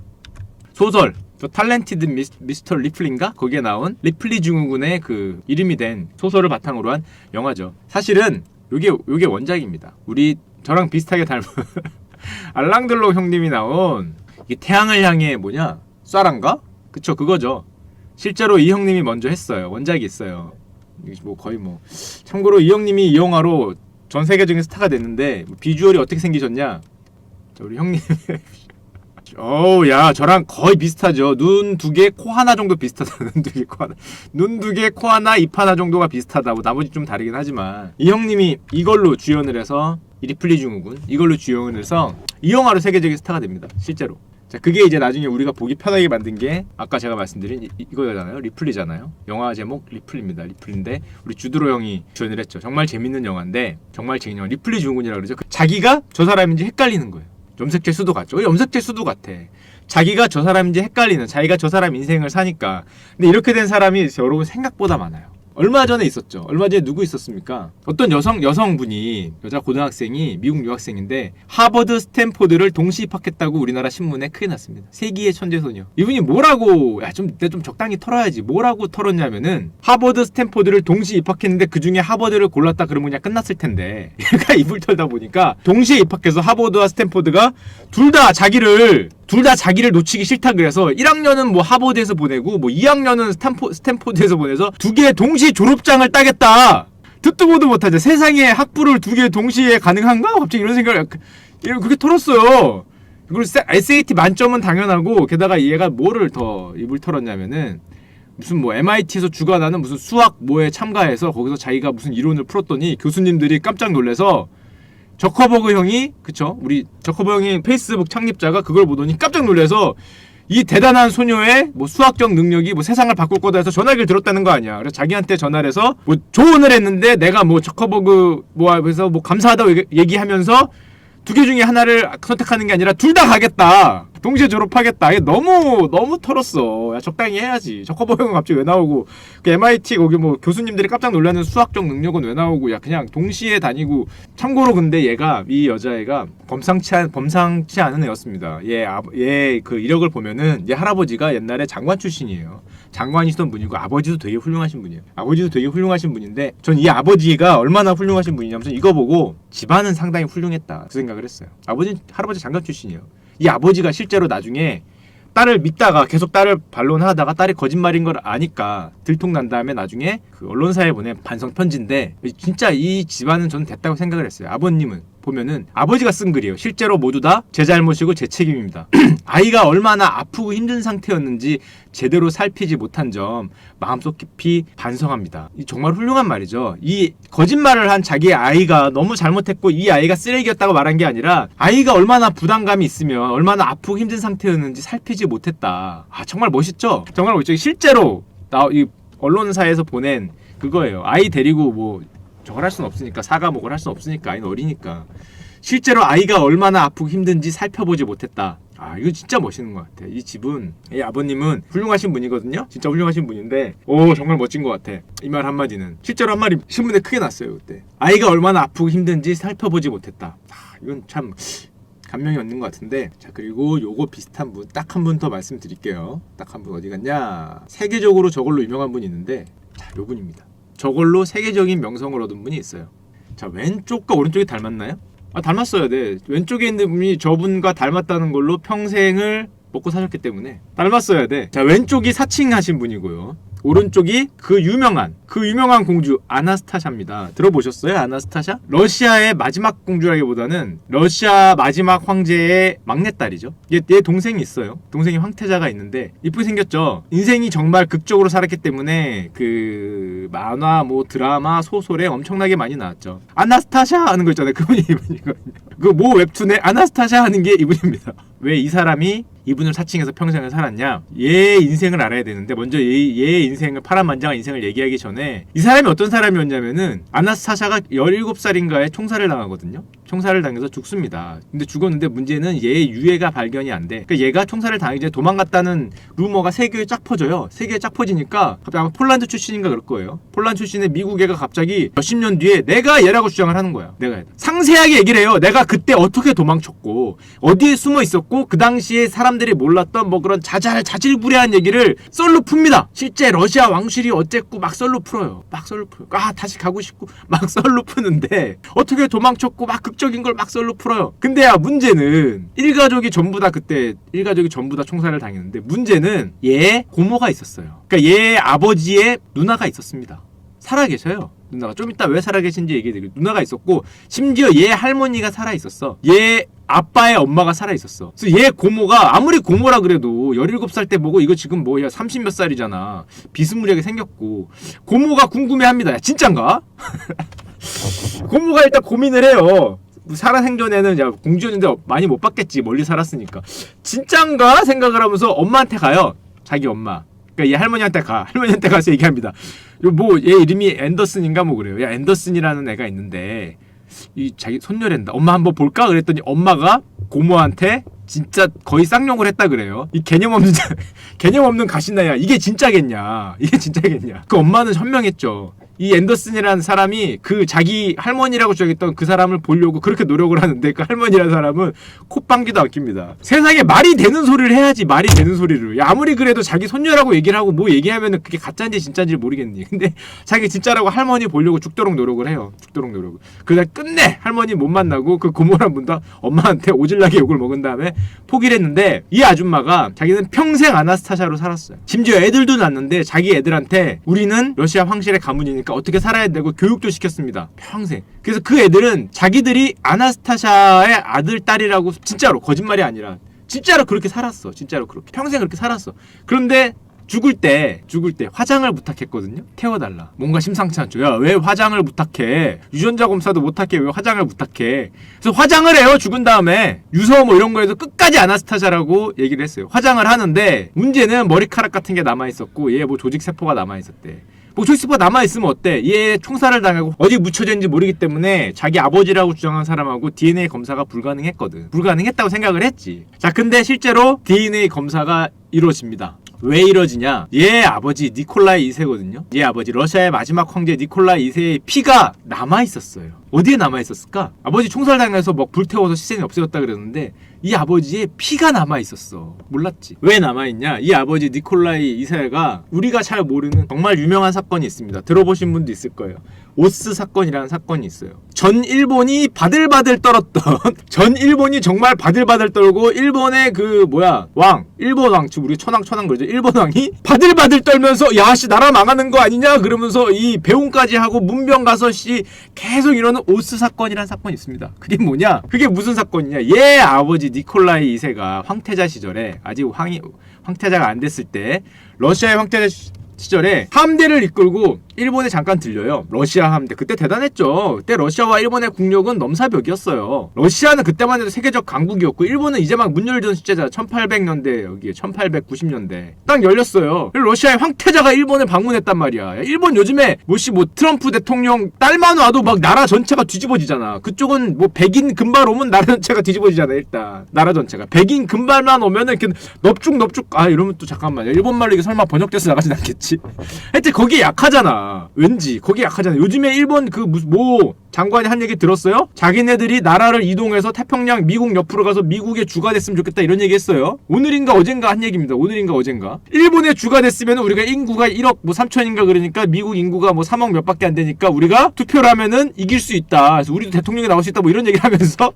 소설 탤런티드 미스터 리플리인가? 거기에 나온 리플리 증후군의 그 이름이 된 소설을 바탕으로 한 영화죠. 사실은 요게 원작입니다. 저랑 비슷하게 닮은 알랑들로 형님이 나온 이게 태양을 향해 뭐냐? 쏴란가? 그쵸, 그거죠. 실제로 이 형님이 먼저 했어요. 원작이 있어요. 뭐 거의 뭐 참고로 이 형님이 이 영화로 전 세계적인 스타가 됐는데 비주얼이 어떻게 생기셨냐? 자, 우리 형님 야 저랑 거의 비슷하죠. 눈 두 개, 코 하나 정도 비슷하다. 눈 두 개, 코 하나, 입 하나 정도가 비슷하다고. 나머지 좀 다르긴 하지만 이 형님이 이걸로 주연을 해서 이 리플리 증후군 이걸로 주연을 해서 이 영화로 세계적인 스타가 됩니다. 실제로. 자, 그게 이제 나중에 우리가 보기 편하게 만든 게 아까 제가 말씀드린 이거잖아요. 리플리잖아요. 영화 제목 리플입니다. 리플인데 우리 주드로 형이 주연을 했죠. 정말 재밌는 영화인데 정말 재밌는 영화. 리플리 증후군이라고 그러죠. 자기가 저 사람인지 헷갈리는 거예요. 염색체 수도 같죠. 염색체 수도 같아. 자기가 저 사람인지 헷갈리는, 자기가 저 사람 인생을 사니까. 근데 이렇게 된 사람이 여러분 생각보다 많아요. 얼마 전에 있었죠. 얼마 전에 누구 있었습니까? 어떤 여성분이, 여자 고등학생이 미국 유학생인데 하버드 스탠포드를 동시 입학했다고 우리나라 신문에 크게 났습니다. 세기의 천재소녀. 이분이 뭐라고, 내가 좀 적당히 털어야지. 뭐라고 털었냐면은 하버드 스탠포드를 동시 입학했는데 그 중에 하버드를 골랐다 그러면 그냥 끝났을 텐데 얘가 입을 털다 보니까 동시에 입학해서 하버드와 스탠포드가 둘 다 자기를 놓치기 싫다 그래서 1학년은 뭐 하버드에서 보내고 뭐 2학년은 스탠포드에서 보내서 두 개의 동시 졸업장을 따겠다. 듣도 보도 못하죠. 세상에 학부를 두 개 동시에 가능한가? 갑자기 이런 생각을 그렇게 털었어요. 그리고 SAT 만점은 당연하고 게다가 얘가 뭐를 더 입을 털었냐면은 무슨 뭐 MIT에서 주관하는 무슨 수학 뭐에 참가해서 거기서 자기가 무슨 이론을 풀었더니 교수님들이 깜짝 놀라서 저커버그 형이 우리 저커버그 형이 페이스북 창립자가 그걸 보더니 깜짝 놀라서 이 대단한 소녀의 뭐 수학적 능력이 뭐 세상을 바꿀 거다 해서 전화기를 들었다는 거 아니야. 그래서 자기한테 전화를 해서 뭐 조언을 했는데 내가 뭐 저커버그 해서 뭐 감사하다고 얘기하면서 두 개 중에 하나를 선택하는 게 아니라 둘 다 가겠다. 동시에 졸업하겠다. 이게 너무 털었어. 야, 적당히 해야지. 저커버그 형은 갑자기 왜 나오고 그 MIT 거기 뭐 교수님들이 깜짝 놀라는 수학적 능력은 왜 나오고 야 그냥 동시에 다니고. 참고로 근데 이 여자애가 범상치 않은 애였습니다. 얘 그 이력을 보면은 얘 할아버지가 옛날에 장관 출신이에요. 장관이시던 분이고 아버지도 되게 훌륭하신 분이에요. 아버지도 되게 훌륭하신 분인데 전 이 아버지가 얼마나 훌륭하신 분이냐면 이거 보고 집안은 상당히 훌륭했다 그 생각을 했어요. 할아버지 장관 출신이에요. 이 아버지가 실제로 나중에 딸을 믿다가 계속 딸을 반론하다가 딸이 거짓말인 걸 아니까 들통난 다음에 나중에 그 언론사에 보낸 반성 편지인데 진짜 이 집안은 저는 됐다고 생각을 했어요. 아버님은 보면은 아버지가 쓴 글이에요. 실제로 모두 다 제 잘못이고 제 책임입니다. 아이가 얼마나 아프고 힘든 상태였는지 제대로 살피지 못한 점 마음속 깊이 반성합니다. 정말 훌륭한 말이죠. 이 거짓말을 한 자기 아이가 너무 잘못했고 이 아이가 쓰레기였다고 말한 게 아니라 아이가 얼마나 부담감이 있으면 얼마나 아프고 힘든 상태였는지 살피지 못했다. 아 정말 멋있죠? 정말 멋있죠. 실제로 이 언론사에서 보낸 그거예요. 아이 데리고 뭐 저걸 할 수는 없으니까 사과목을 할 수는 없으니까 아이는 어리니까 실제로 아이가 얼마나 아프고 힘든지 살펴보지 못했다. 아 이거 진짜 멋있는 것 같아. 이 집은 이 아버님은 훌륭하신 분이거든요. 진짜 훌륭하신 분인데 오 정말 멋진 것 같아. 이 말 한마디는 실제로 한 말이 신문에 크게 났어요. 그때 아이가 얼마나 아프고 힘든지 살펴보지 못했다. 아 이건 참 감명이 없는 것 같은데. 자 그리고 요거 비슷한 분 딱 한 분 더 말씀드릴게요. 딱 한 분 어디 갔냐. 세계적으로 저걸로 유명한 분이 있는데 자 요 분입니다. 저걸로 세계적인 명성을 얻은 분이 있어요. 자 왼쪽과 오른쪽이 닮았나요? 아 닮았어야 돼. 왼쪽에 있는 분이 저분과 닮았다는 걸로 평생을 먹고 사셨기 때문에 닮았어야 돼. 자 왼쪽이 사칭하신 분이고요. 오른쪽이 그 유명한 공주 아나스타샤입니다. 들어보셨어요? 아나스타샤? 러시아의 마지막 공주라기보다는 러시아 마지막 황제의 막내딸이죠. 얘 동생이 있어요. 동생이 황태자가 있는데 이쁘게 생겼죠. 인생이 정말 극적으로 살았기 때문에 그 만화 뭐 드라마 소설에 엄청나게 많이 나왔죠. 아나스타샤 하는 거 있잖아요. 그분이 이분이거든요. 그 모 웹툰에 아나스타샤 하는 게 이분입니다. 왜 이 사람이 이분을 사칭해서 평생을 살았냐? 얘의 인생을 알아야 되는데 먼저 얘의 인생을 파란만장한 인생을 얘기하기 전에 이 사람이 어떤 사람이었냐면은 아나스타샤가 17살인가에 총살을 당하거든요. 총살을 당해서 죽습니다. 근데 죽었는데 문제는 얘의 유해가 발견이 안 돼. 그러니까 얘가 총살을 당하기 전에 도망갔다는 루머가 세계에 쫙 퍼져요. 세계에 쫙 퍼지니까 갑자기 아마 폴란드 출신인가 그럴 거예요. 폴란드 출신의 미국 애가 갑자기 몇십 년 뒤에 내가 얘라고 주장을 하는 거야. 내가 얘다. 상세하게 얘기를 해요. 내가 그때 어떻게 도망쳤고 어디에 숨어 있었고 그 당시에 사람들이 몰랐던 뭐 그런 자질구레한 얘기를 썰로 풉니다. 실제 러시아 왕실이 어쨌고 막 썰로 풀어요. 막 썰로 풀어요. 아 다시 가고 싶고 막 썰로 푸는데 어떻게 도망쳤고 막 극적인 걸 막 썰로 풀어요. 근데 문제는 일가족이 전부 다 총살을 당했는데 문제는 얘 고모가 있었어요. 그러니까 얘 아버지의 누나가 있었습니다. 살아계셔요. 누나가 좀 이따 왜 살아계신지 얘기해드릴게요. 누나가 있었고 심지어 얘 할머니가 살아있었어. 얘 아빠의 엄마가 살아있었어. 그래서 얘 고모가 아무리 고모라 그래도 17살 때 보고 이거 지금 뭐야 30몇 살이잖아. 비스무리하게 생겼고 고모가 궁금해합니다. 야 진짠가? 고모가 일단 고민을 해요. 살아생전에는 야 공주였는데 많이 못 봤겠지. 멀리 살았으니까. 진짠가? 생각을 하면서 엄마한테 가요. 자기 엄마. 그러니까 얘 할머니한테 가서 얘기합니다. 뭐 얘 이름이 앤더슨인가 뭐 그래요. 야 앤더슨이라는 애가 있는데 이 자기 손녀랜다. 엄마 한번 볼까? 그랬더니 엄마가 고모한테 진짜 거의 쌍욕을 했다 그래요. 이 개념 없는 가신나야. 이게 진짜겠냐? 그 엄마는 현명했죠. 이 앤더슨이라는 사람이 그 자기 할머니라고 주장했던 그 사람을 보려고 그렇게 노력을 하는데 그 할머니라는 사람은 콧방귀도 안 낍니다. 세상에 말이 되는 소리를 해야지. 말이 되는 소리를. 야, 아무리 그래도 자기 손녀라고 얘기를 하고 뭐 얘기하면은 그게 가짜인지 진짜인지 모르겠니. 근데 자기 진짜라고 할머니 보려고 죽도록 노력을 해요. 그날 끝내 할머니 못 만나고 그 고모란 분도 엄마한테 오질나게 욕을 먹은 다음에 포기를 했는데 이 아줌마가 자기는 평생 아나스타샤로 살았어요. 심지어 애들도 낳았는데 자기 애들한테 우리는 러시아 황실의 가문이니까 어떻게 살아야 되고 교육도 시켰습니다. 평생. 그래서 그 애들은 자기들이 아나스타샤의 아들, 딸이라고 진짜로 거짓말이 아니라 진짜로 그렇게 살았어. 진짜로 그렇게. 평생 그렇게 살았어. 그런데 죽을 때 화장을 부탁했거든요. 태워달라. 뭔가 심상치 않죠. 야, 왜 화장을 부탁해? 유전자 검사도 못하게 왜 화장을 부탁해? 그래서 화장을 해요. 죽은 다음에 유서 뭐 이런 거에서 끝까지 아나스타샤라고 얘기를 했어요. 화장을 하는데 문제는 머리카락 같은 게 남아있었고 얘 뭐 조직세포가 남아있었대. 뭐 조직세포가 남아있으면 어때? 얘 총살을 당하고 어디 묻혀져 있는지 모르기 때문에 자기 아버지라고 주장한 사람하고 DNA 검사가 불가능했거든. 불가능했다고 생각을 했지. 자, 근데 실제로 DNA 검사가 이루어집니다. 왜 이러지냐? 얘 아버지 니콜라이 2세거든요. 얘 아버지 러시아의 마지막 황제 니콜라이 2세의 피가 남아있었어요. 어디에 남아있었을까? 아버지 총살당해서 막 불태워서 시신이 없어졌다 그러는데 이 아버지의 피가 남아있었어. 몰랐지. 왜 남아있냐? 이 아버지 니콜라이 2세가 우리가 잘 모르는 정말 유명한 사건이 있습니다. 들어보신 분도 있을 거예요. 오스 사건이라는 사건이 있어요. 전 일본이 바들바들 떨었던 전 일본이 정말 바들바들 떨고 일본의 그 일본 왕 지금 우리 천황 그러죠. 일본 왕이 바들바들 떨면서 야씨 나라 망하는 거 아니냐 그러면서 이 배웅까지 하고 문병 가서 계속 이러는 오스 사건이라는 사건이 있습니다. 그게 뭐냐? 그게 무슨 사건이냐? 얘 아버지 니콜라이 2세가 황태자 시절에 아직 황태자가 안 됐을 때 러시아의 황태자 시절에 함대를 이끌고 일본에 잠깐 들려요. 러시아 함대. 그때 대단했죠. 그때 러시아와 일본의 국력은 넘사벽이었어요. 러시아는 그때만 해도 세계적 강국이었고 일본은 이제 막 문 열던 시대잖아. 1800년대 여기에 1890년대 딱 열렸어요. 러시아의 황태자가 일본을 방문했단 말이야. 일본 요즘에 트럼프 대통령 딸만 와도 막 나라 전체가 뒤집어지잖아. 그쪽은 백인 금발 오면 나라 전체가 뒤집어지잖아. 일단 나라 전체가 백인 금발만 오면은 이렇게 넙죽 이러면 또 잠깐만요. 일본말로 이게 설마 번역돼서 나가진 않겠지? 하여튼 거기에 약하잖아. 왠지 거기 약하잖아. 요즘에 일본 장관이 한 얘기 들었어요? 자기네들이 나라를 이동해서 태평양 미국 옆으로 가서 미국의 주가 됐으면 좋겠다 이런 얘기 했어요. 오늘인가 어젠가 한 얘기입니다. 오늘인가 어젠가. 일본의 주가 됐으면 우리가 인구가 1억 3천인가 그러니까 미국 인구가 3억 몇 밖에 안 되니까 우리가 투표를 하면은 이길 수 있다. 그래서 우리도 대통령이 나올 수 있다 이런 얘기를 하면서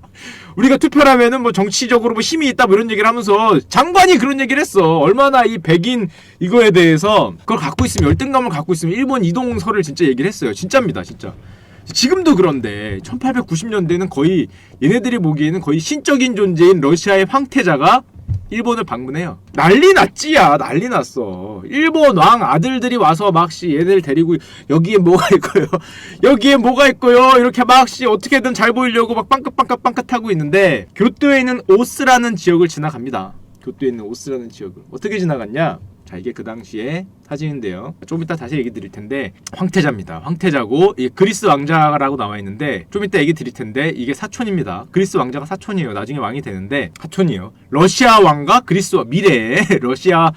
우리가 투표를 하면은 정치적으로 힘이 있다 이런 얘기를 하면서 장관이 그런 얘기를 했어. 얼마나 이 백인 이거에 대해서 그걸 갖고 있으면 열등감을 갖고 있으면 일본 이동설을 진짜 얘기를 했어요. 진짜입니다. 진짜. 지금도 그런데 1890년대는 거의 얘네들이 보기에는 거의 신적인 존재인 러시아의 황태자가 일본을 방문해요. 난리 났지야. 난리 났어. 일본 왕 아들들이 와서 얘네들 데리고 여기에 뭐가 있고요. 여기에 뭐가 있고요. 이렇게 어떻게든 잘 보이려고 빵긋빵긋 하고 있는데 교토에 있는 오스라는 지역을 지나갑니다. 교토에 있는 오스라는 지역을 어떻게 지나갔냐? 자, 이게 그 당시에 사진인데요. 좀 이따 다시 얘기 드릴 텐데 황태자입니다. 황태자고 이게 그리스 왕자라고 나와 있는데 좀 이따 얘기 드릴 텐데 이게 사촌입니다. 그리스 왕자가 사촌이에요. 나중에 왕이 되는데 사촌이에요. 러시아 왕과 그리스 미래의 러시아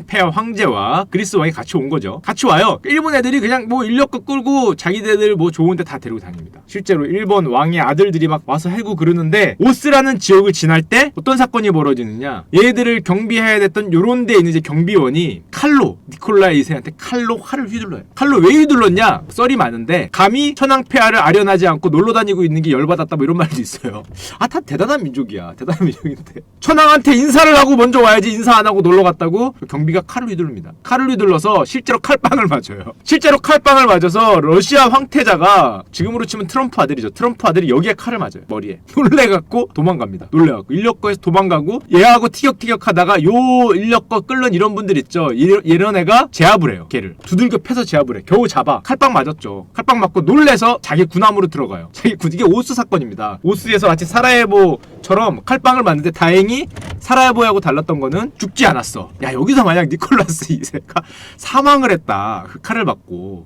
폐하 황제와 그리스 왕이 같이 온 거죠. 같이 와요. 일본 애들이 그냥 인력거 끌고 자기네들 좋은 데 다 데리고 다닙니다. 실제로 일본 왕의 아들들이 막 와서 해고 그러는데 오스라는 지역을 지날 때 어떤 사건이 벌어지느냐? 얘들을 경비해야 됐던 요런 데 있는 이제 경비원이 칼로 니콜라이 2세한테 칼을 휘둘러요. 칼로 왜 휘둘렀냐? 썰이 많은데 감히 천황 폐하를 아련하지 않고 놀러 다니고 있는 게 열받았다 이런 말도 있어요. 다 대단한 민족이야. 대단한 민족인데 천황한테 인사를 하고 먼저 와야지 인사 안 하고 놀러 갔다고 경비가 칼을 휘두릅니다. 칼을 휘둘러서 실제로 칼빵을 맞아요. 실제로 칼빵을 맞아서 러시아 황태자가 지금으로 치면 트럼프 아들이죠. 트럼프 아들이 여기에 칼을 맞아요. 머리에. 놀래갖고 도망갑니다. 놀래갖고 인력거에서 도망가고 얘하고 티격태격 하다가 요 인력거 끓는 이런 분들 있죠. 이런 애가 제압을 해요. 걔를 두들겨 패서 제압을 해. 겨우 잡아. 칼빵 맞았죠. 칼빵 맞고 놀래서 자기 군함으로 들어가요. 이게 오스 사건입니다. 오스에서 같이 사라예보처럼 칼빵을 맞는데 다행히 사라예보하고 달랐던 거는 죽지 않았어. 야, 여기서 만약 니콜라스 2세가 사망을 했다. 그 칼을 맞고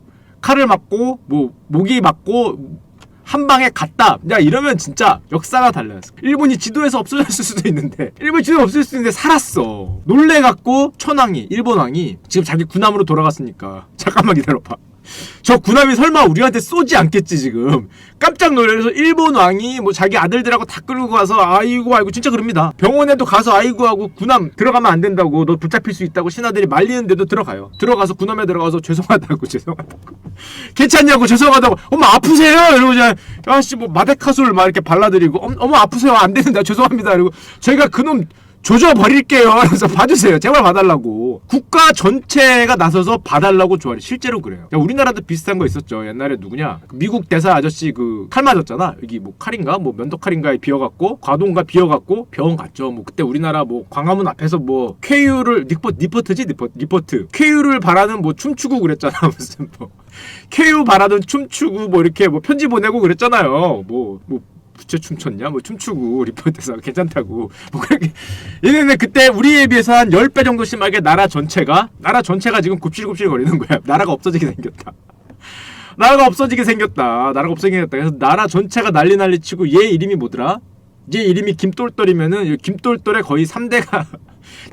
목이 맞고 한 방에 갔다. 야, 이러면 진짜 역사가 달라졌어. 일본이 지도에서 없어졌을 수도 있는데 살았어. 놀래갖고 일본 왕이 지금 자기 군함으로 돌아갔으니까 잠깐만 기다려봐. 저 군함이 설마 우리한테 쏘지 않겠지 지금. 깜짝 놀라서 일본 왕이 자기 아들들하고 다 끌고 가서 아이고 진짜 그럽니다. 병원에도 가서 아이고 하고 군함 들어가면 안 된다고 너 붙잡힐 수 있다고 신하들이 말리는데도 들어가요. 들어가서 군함에 들어가서 죄송하다고 괜찮냐고 죄송하다고 엄마 아프세요? 이러고 야씨 마데카솔 이렇게 발라드리고 어머 아프세요? 안 되는데 죄송합니다. 그리고 저희가 그놈 조져버릴게요. 그래서 봐주세요. 제발 봐달라고. 국가 전체가 나서서 봐달라고 조아리. 실제로 그래요. 야, 우리나라도 비슷한 거 있었죠. 옛날에 누구냐? 미국 대사 아저씨 칼 맞았잖아. 여기 칼인가? 면도칼인가에 비어갖고 과도인가 비어갖고 병원 갔죠. 그때 우리나라 광화문 앞에서 쾌유를 리포트 쾌유를 바라는 춤추고 그랬잖아. 무슨 쾌유 바라는 춤추고 이렇게 편지 보내고 그랬잖아요. 부채 춤췄냐? 춤추고 리포트에서 괜찮다고 그렇게 얘네는 그때 우리에 비해서 한 10배 정도 심하게 나라 전체가 지금 굽실굽실 거리는 거야. 나라가 없어지게 생겼다. 그래서 나라 전체가 난리 치고 얘 이름이 뭐더라? 얘 이름이 김똘똘이면은 김똘똘의 거의 3대가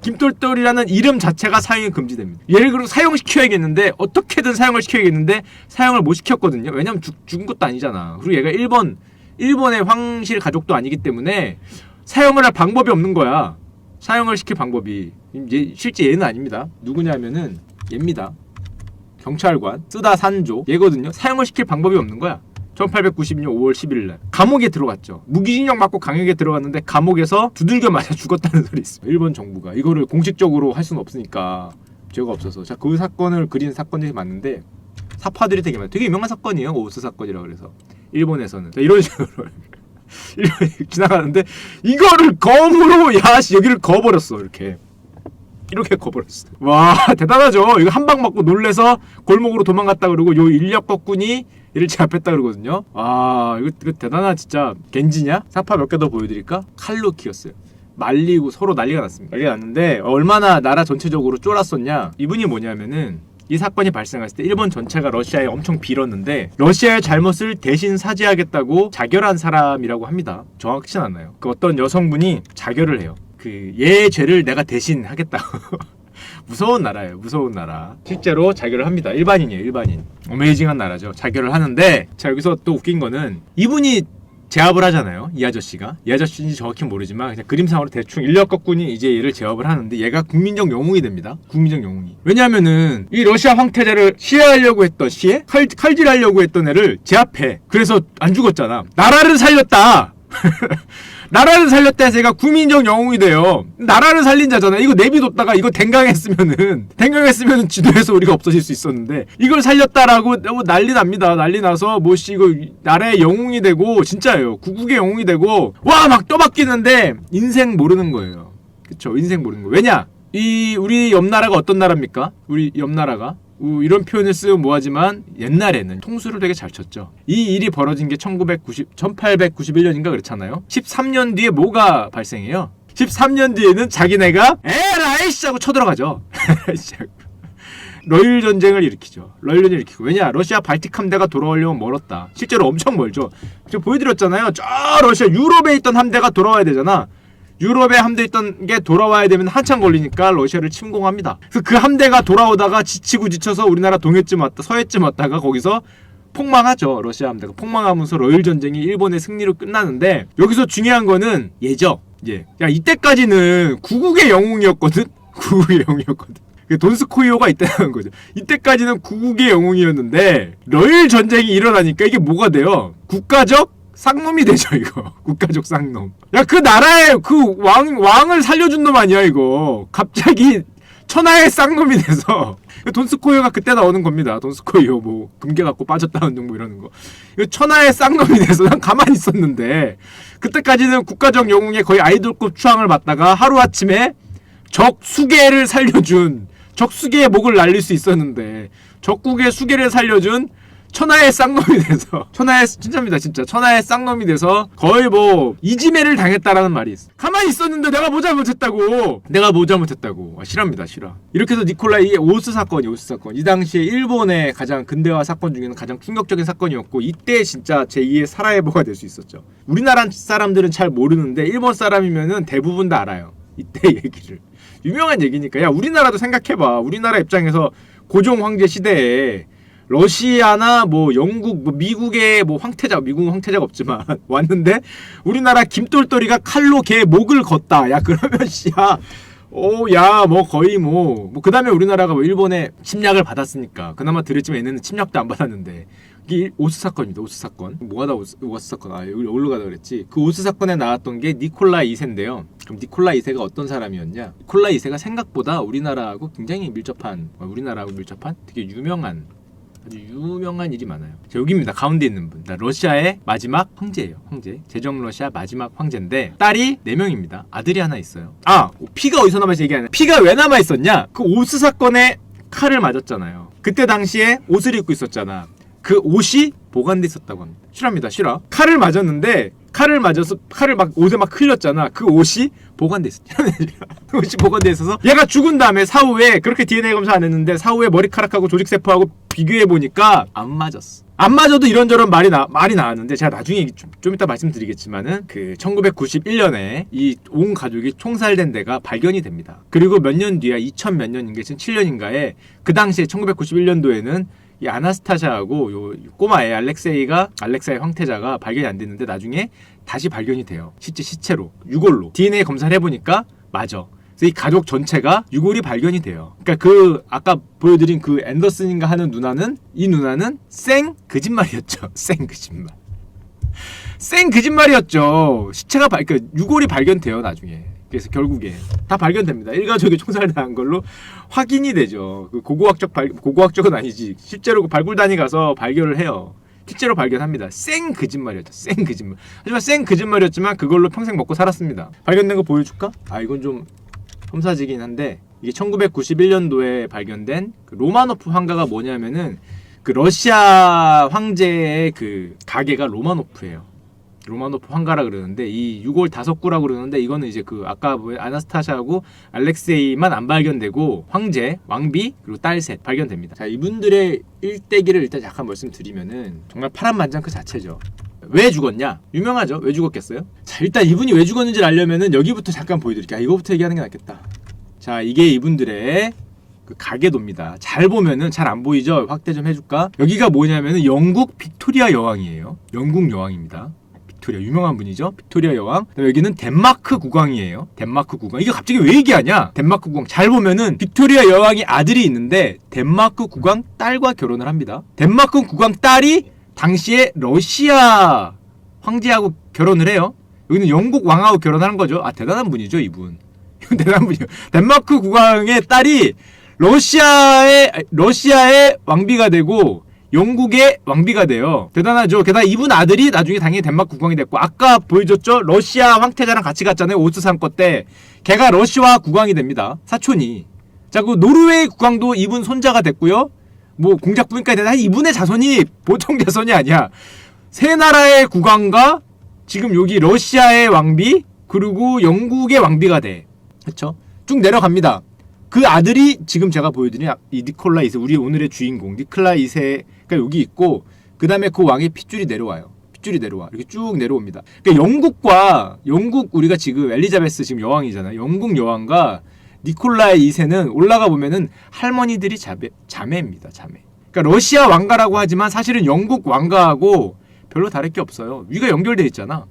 김똘똘이라는 이름 자체가 사용이 금지됩니다. 얘를 그리고 사용시켜야겠는데 어떻게든 사용을 시켜야겠는데 사용을 못 시켰거든요. 왜냐면 죽은 것도 아니잖아. 그리고 얘가 일본의 황실 가족도 아니기 때문에 사용을 할 방법이 없는 거야. 사용을 시킬 방법이. 실제 얘는 아닙니다. 누구냐면은 얘입니다. 경찰관 쓰다 산조 얘거든요. 사용을 시킬 방법이 없는 거야. 1896년 5월 11일 날 감옥에 들어갔죠. 무기징역 맞고 강역에 들어갔는데 감옥에서 두들겨 맞아 죽었다는 소리 있어요. 일본 정부가 이거를 공식적으로 할 수는 없으니까 죄가 없어서. 자, 그 사건을 그린 사건이 맞는데 사파들이 되게 많아요. 되게 유명한 사건이에요. 오스 사건이라 그래서 일본에서는. 자, 이런 식으로 일본이 지나가는데 이거를 검으로 야씨 여기를 거버렸어. 이렇게 거버렸어. 와 대단하죠. 이거 한 방 맞고 놀래서 골목으로 도망갔다 그러고 요 인력거꾼이 이를 제압했다 그러거든요. 아 이거 대단한 진짜 겐지냐? 사파 몇 개 더 보여드릴까? 칼로 키웠어요. 말리고 서로 난리가 났습니다. 난리가 났는데 얼마나 나라 전체적으로 쫄았었냐? 이분이 뭐냐면은 이 사건이 발생했을 때 일본 전체가 러시아에 엄청 빌었는데 러시아의 잘못을 대신 사죄하겠다고 자결한 사람이라고 합니다. 정확치는 않아요. 그 어떤 여성분이 자결을 해요. 얘의 죄를 내가 대신 하겠다고. 무서운 나라예요. 무서운 나라. 실제로 자결을 합니다. 일반인이에요. 일반인. 어메이징한 나라죠. 자결을 하는데 자 여기서 또 웃긴 거는 이분이 제압을 하잖아요. 이 아저씨가. 이 아저씨인지 정확히 모르지만 그냥 그림상으로 대충 인력거꾼이 이제 얘를 제압을 하는데 얘가 국민적 영웅이 됩니다. 국민적 영웅이. 왜냐면은 이 러시아 황태자를 시해하려고 했던 칼질하려고 했던 애를 제압해. 그래서 안 죽었잖아. 나라를 살렸다. 나라를 살렸다 해서 얘가 국민적 영웅이 돼요. 나라를 살린 자잖아. 이거 내비뒀다가 이거 댕강했으면은 지도에서 우리가 없어질 수 있었는데 이걸 살렸다라고 난리 납니다. 난리 나서 뭐씨 이거 나라의 영웅이 되고 진짜예요. 구국의 영웅이 되고 와 막 떠받기는데 인생 모르는 거예요. 그쵸? 인생 모르는 거. 왜냐? 우리 옆나라가 어떤 나라입니까? 우리 옆나라가 이런 표현을 쓰면 뭐하지만 옛날에는 통수를 되게 잘 쳤죠. 이 일이 벌어진 게 1891년인가 그렇잖아요. 13년 뒤에 뭐가 발생해요? 13년 뒤에는 자기네가 에라이씨 하고 쳐들어가죠. 러일 전쟁을 일으키죠. 왜냐? 러시아 발틱 함대가 돌아오려면 멀었다. 실제로 엄청 멀죠. 제가 보여드렸잖아요. 저 러시아 유럽에 있던 함대가 돌아와야 되잖아. 유럽에 함대 있던 게 돌아와야 되면 한참 걸리니까 러시아를 침공합니다. 그래서 그 함대가 돌아오다가 지치고 지쳐서 우리나라 서해쯤 왔다가 거기서 폭망하죠. 러시아 함대가 폭망하면서 러일 전쟁이 일본의 승리로 끝나는데 여기서 중요한 거는 얘죠. 야 이때까지는 구국의 영웅이었거든. 돈스코이오가 있다는 거죠. 이때까지는 구국의 영웅이었는데 러일 전쟁이 일어나니까 이게 뭐가 돼요? 국가적 쌍놈이 되죠. 이거 국가적 쌍놈. 야 그 나라의 그 왕을 살려준 놈 아니야 이거. 갑자기 천하의 쌍놈이 돼서 돈스코이오가 그때 나오는 겁니다. 돈스코이오 뭐 금괴 갖고 빠졌다는 둥 뭐 이러는 거. 이거 천하의 쌍놈이 돼서 난 가만히 있었는데 그때까지는 국가적 영웅의 거의 아이돌급 추앙을 받다가 하루아침에 적수계를 살려준 적수계의 목을 날릴 수 있었는데 적국의 수계를 살려준 천하의 쌍놈이 돼서 진짜입니다 진짜 천하의 쌍놈이 돼서 거의 뭐 이지매를 당했다라는 말이 있어. 가만히 있었는데 내가 뭐 잘못했다고. 싫합니다. 이렇게 해서 니콜라이의 오스 사건. 이 당시에 일본의 가장 근대화 사건 중에는 가장 충격적인 사건이었고 이때 진짜 제2의 사라예보가 될 수 있었죠. 우리나라 사람들은 잘 모르는데 일본 사람이면은 대부분 다 알아요. 이때 얘기를. 유명한 얘기니까. 야 우리나라도 생각해봐. 우리나라 입장에서 고종 황제 시대에 러시아나 뭐 영국, 뭐 미국의 뭐 미국은 황태자가 없지만 왔는데 우리나라 김똘똘이가 칼로 걔 목을 걷다. 야 그러면 씨야, 야 뭐 거의 뭐 그 다음에 우리나라가 뭐 일본의 침략을 받았으니까 그나마 들었지만 얘네는 침략도 안 받았는데 이게 오스 사건입니다. 오스 사건. 뭐하다 오스 사건. 여기 어디로 가다 그랬지. 그 오스 사건에 나왔던 게 니콜라이 2세인데요. 그럼 니콜라이 2세가 어떤 사람이었냐? 니콜라이 2세가 생각보다 우리나라하고 굉장히 밀접한 되게 아주 유명한 일이 많아요. 자, 여기입니다. 가운데 있는 분. 러시아의 마지막 황제예요. 제정 러시아 마지막 황제인데 딸이 4명입니다. 아들이 하나 있어요. 피가 어디서 남아있어 얘기 안 해. 피가 왜 남아있었냐? 그 오스 사건에 칼을 맞았잖아요. 그때 당시에 옷을 입고 있었잖아. 그 옷이 보관돼 있었다고 합니다. 실화입니다. 실화. 칼을 맞았는데 칼을 맞아서 칼을 막 옷에 막 흘렸잖아. 그 옷이 보관돼 있었어. 옷이 보관돼 있어서 얘가 죽은 다음에 사후에 그렇게 DNA 검사 안 했는데 사후에 머리카락하고 조직세포하고 비교해 보니까 안 맞았어. 안 맞아도 이런저런 말이 나왔는데 제가 나중에 좀 이따 말씀드리겠지만은 그 1991년에 이 온 가족이 총살된 데가 발견이 됩니다. 그리고 몇 년 뒤에 2000 몇 년인가 2007년인가에 그 당시에 1991년도에는 이 아나스타샤하고 요 꼬마애 알렉사의 황태자가 발견이 안 됐는데 나중에 다시 발견이 돼요. 실제 시체로 유골로 DNA 검사를 해보니까 맞아. 그래서 이 가족 전체가 유골이 발견이 돼요. 그러니까 그 아까 보여드린 그 앤더슨인가 하는 이 누나는 생 거짓말이었죠. 생 거짓말이었죠. 시체가 그러니까 유골이 발견돼요 나중에. 그래서 결국에 다 발견됩니다. 일가족이 총살당한 걸로 확인이 되죠. 그 고고학적은 아니지. 실제로 발굴단이 가서 발견을 해요. 실제로 발견합니다. 생 거짓말이었죠. 생 거짓말. 하지만 생 거짓말이었지만 그걸로 평생 먹고 살았습니다. 발견된 거 보여줄까? 이건 좀 험사지긴 한데 이게 1991년도에 발견된 그 로마노프 황가가 뭐냐면은 그 러시아 황제의 그 가게가 로마노프예요. 로마노프 황가라 그러는데 이 유골 5구라 그러는데 이거는 이제 그 아까 아나스타샤하고 알렉세이만 안 발견되고 황제, 왕비 그리고 딸 셋 발견됩니다. 자, 이분들의 일대기를 일단 잠깐 말씀드리면은 정말 파란만장 그 자체죠. 왜 죽었냐? 유명하죠. 왜 죽었겠어요? 자, 일단 이분이 왜 죽었는지를 알려면은 여기부터 잠깐 보여드릴게요. 이거부터 얘기하는 게 낫겠다. 자, 이게 이분들의 그 가계도입니다. 잘 보면은 잘 안 보이죠? 확대 좀 해줄까? 여기가 뭐냐면은 영국 빅토리아 여왕이에요. 영국 여왕입니다. 빅토리아 유명한 분이죠. 빅토리아 여왕. 여기는 덴마크 국왕이에요. 덴마크 국왕. 이게 갑자기 왜 얘기하냐? 덴마크 국왕. 잘 보면은 빅토리아 여왕이 아들이 있는데 덴마크 국왕 딸과 결혼을 합니다. 덴마크 국왕 딸이 당시에 러시아 황제하고 결혼을 해요. 여기는 영국 왕하고 결혼하는 거죠. 대단한 분이죠, 이분. 대단한 분이요. 덴마크 국왕의 딸이 러시아의 왕비가 되고 영국의 왕비가 돼요. 대단하죠. 게다가 이분 아들이 나중에 당연히 덴마크 국왕이 됐고 아까 보여줬죠? 러시아 황태자랑 같이 갔잖아요. 오스상권 때. 걔가 러시아 국왕이 됩니다. 사촌이. 자, 그 노르웨이 국왕도 이분 손자가 됐고요. 뭐 공작부니까 대단한 이분의 자손이 보통 자손이 아니야. 세 나라의 국왕과 지금 여기 러시아의 왕비 그리고 영국의 왕비가 돼. 그쵸? 쭉 내려갑니다. 그 아들이 지금 제가 보여드린 이 니콜라 2세 우리 오늘의 주인공 니콜라 2세가 여기 있고 그 다음에 그 왕의 핏줄이 내려와요. 핏줄이 내려와. 이렇게 쭉 내려옵니다. 그러니까 영국 우리가 지금 엘리자베스 지금 여왕이잖아요. 영국 여왕과 니콜라이 2세는 올라가 보면은 할머니들이 자매입니다. 자매. 그러니까 러시아 왕가라고 하지만 사실은 영국 왕가하고 별로 다를 게 없어요. 위가 연결돼 있잖아.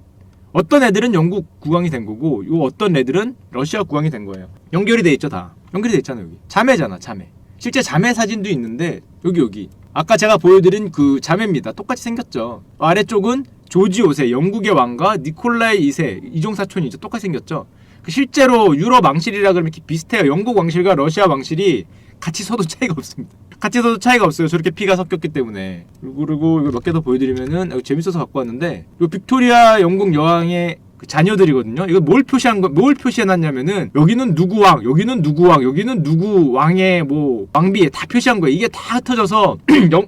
어떤 애들은 영국 국왕이 된 거고 요 어떤 애들은 러시아 국왕이 된 거예요. 연결이 돼 있죠, 다. 연결이 돼 있잖아, 여기. 자매잖아, 자매. 실제 자매 사진도 있는데 여기. 아까 제가 보여드린 그 자매입니다. 똑같이 생겼죠. 아래쪽은 조지 5세 영국의 왕과 니콜라이 2세 이종사촌이죠. 똑같이 생겼죠. 실제로 유럽 왕실이라 그러면 이렇게 비슷해요. 영국 왕실과 러시아 왕실이 같이 서도 차이가 없습니다. 같이 서도 차이가 없어요. 저렇게 피가 섞였기 때문에. 그리고 이거 몇 개 더 보여드리면은 재밌어서 갖고 왔는데 이 빅토리아 영국 여왕의 그 자녀들이거든요. 이거 뭘 표시해놨냐면은 여기는 누구 왕, 여기는 누구 왕, 여기는 누구 왕의 뭐 왕비 다 표시한 거예요. 이게 다 흩어져서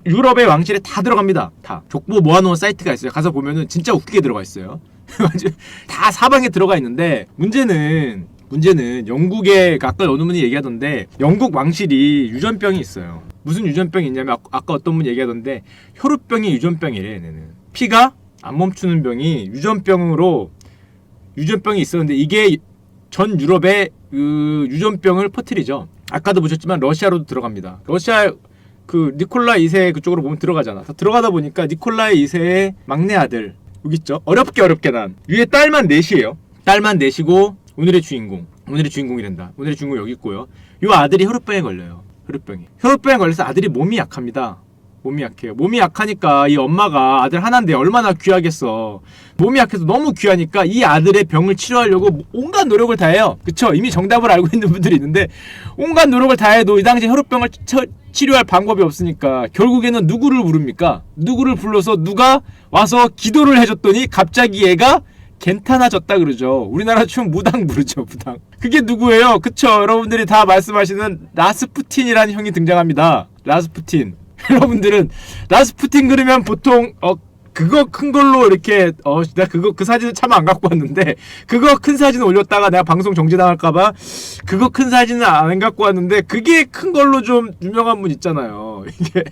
유럽의 왕실에 다 들어갑니다. 다 족보 모아놓은 사이트가 있어요. 가서 보면은 진짜 웃기게 들어가 있어요. 다 사방에 들어가 있는데 문제는 영국의 아까 어느 분이 얘기하던데 영국 왕실이 유전병이 있어요. 무슨 유전병이 있냐면 아까 어떤 분이 얘기하던데 혈우병이 유전병이래. 얘네는 피가 안 멈추는 병이 유전병이 있었는데 이게 전 유럽에 그 유전병을 퍼뜨리죠. 아까도 보셨지만 러시아로도 들어갑니다. 러시아 그 니콜라 2세 그쪽으로 보면 들어가잖아. 들어가다 보니까 니콜라 2세의 막내 아들 여기 있죠. 어렵게 난 위에 딸만 넷이에요. 딸만 넷이고 오늘의 주인공이란다. 오늘의 주인공 여기 있고요. 이 아들이 혈우병에 걸려요. 혈우병에 걸려서 아들이 몸이 약합니다. 몸이 약해요. 몸이 약하니까 이 엄마가 아들 하나인데 얼마나 귀하겠어. 몸이 약해서 너무 귀하니까 이 아들의 병을 치료하려고 온갖 노력을 다해요. 그쵸? 이미 정답을 알고 있는 분들이 있는데 온갖 노력을 다해도 이 당시 혈우병을 치료할 방법이 없으니까 결국에는 누구를 부릅니까? 누구를 불러서 누가 와서 기도를 해줬더니 갑자기 얘가 괜찮아졌다 그러죠. 우리나라 춤 무당 부르죠. 무당. 그게 누구예요? 그쵸? 여러분들이 다 말씀하시는 라스푸틴이라는 형이 등장합니다. 라스푸틴. 여러분들은 라스푸틴 그러면 보통 그거 큰 걸로 이렇게 내가 그 사진을 참 안 갖고 왔는데 그거 큰 사진 올렸다가 내가 방송 정지당할까봐 그거 큰 사진은 안 갖고 왔는데 그게 큰 걸로 좀 유명한 분 있잖아요. 이게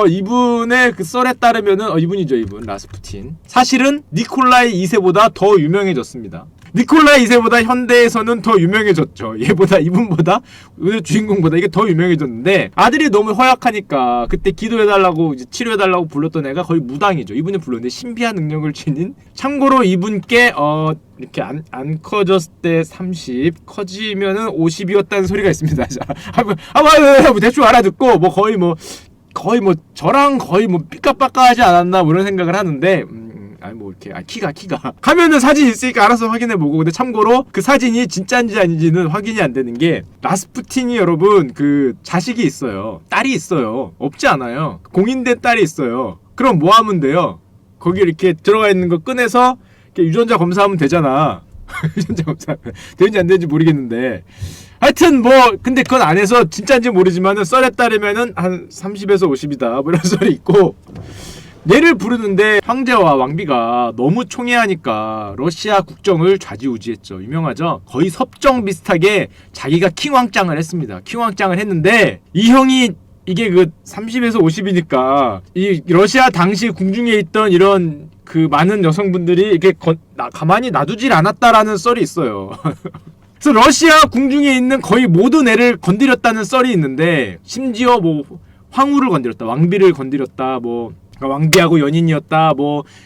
이분의 그 썰에 따르면은 이분이죠. 이분 라스푸틴 사실은 니콜라이 2세보다 더 유명해졌습니다. 니콜라이 2세보다 현대에서는 더 유명해졌죠. 얘보다 이분보다 주인공보다 이게 더 유명해졌는데 아들이 너무 허약하니까 그때 기도해달라고 이제 치료해달라고 불렀던 애가 거의 무당이죠. 이분이 불렀는데 신비한 능력을 지닌 참고로 이분께 이렇게 안 커졌을 때 30 커지면은 50이었다는 소리가 있습니다. 자, 대충 알아듣고 거의 저랑 거의 삐까빠까하지 않았나 뭐 이런 생각을 하는데 키가 가면은 사진 있으니까 알아서 확인해보고. 근데 참고로 그 사진이 진짜인지 아닌지는 확인이 안 되는 게 라스푸틴이 여러분 그 자식이 있어요. 딸이 있어요. 없지 않아요. 공인된 딸이 있어요. 그럼 뭐 하면 돼요? 거기 이렇게 들어가 있는 거 꺼내서 이렇게 유전자 검사하면 되잖아. 유전자 검사 되는지 안 되는지 모르겠는데 하여튼 근데 그건 안 해서 진짜인지 모르지만은 썰에 따르면은 한 30에서 50이다 뭐 이런 썰이 있고, 얘를 부르는데 황제와 왕비가 너무 총애하니까 러시아 국정을 좌지우지했죠. 유명하죠. 거의 섭정 비슷하게 자기가 킹왕짱을 했습니다. 킹왕짱을 했는데 이 형이 이게 그 30에서 50이니까 이 러시아 당시 궁중에 있던 이런 그 많은 여성분들이 이렇게 가만히 놔두질 않았다라는 썰이 있어요. 그래서 러시아 궁중에 있는 거의 모든 애를 건드렸다는 썰이 있는데, 심지어 황후를 건드렸다, 왕비를 건드렸다, 왕비하고 연인이었다,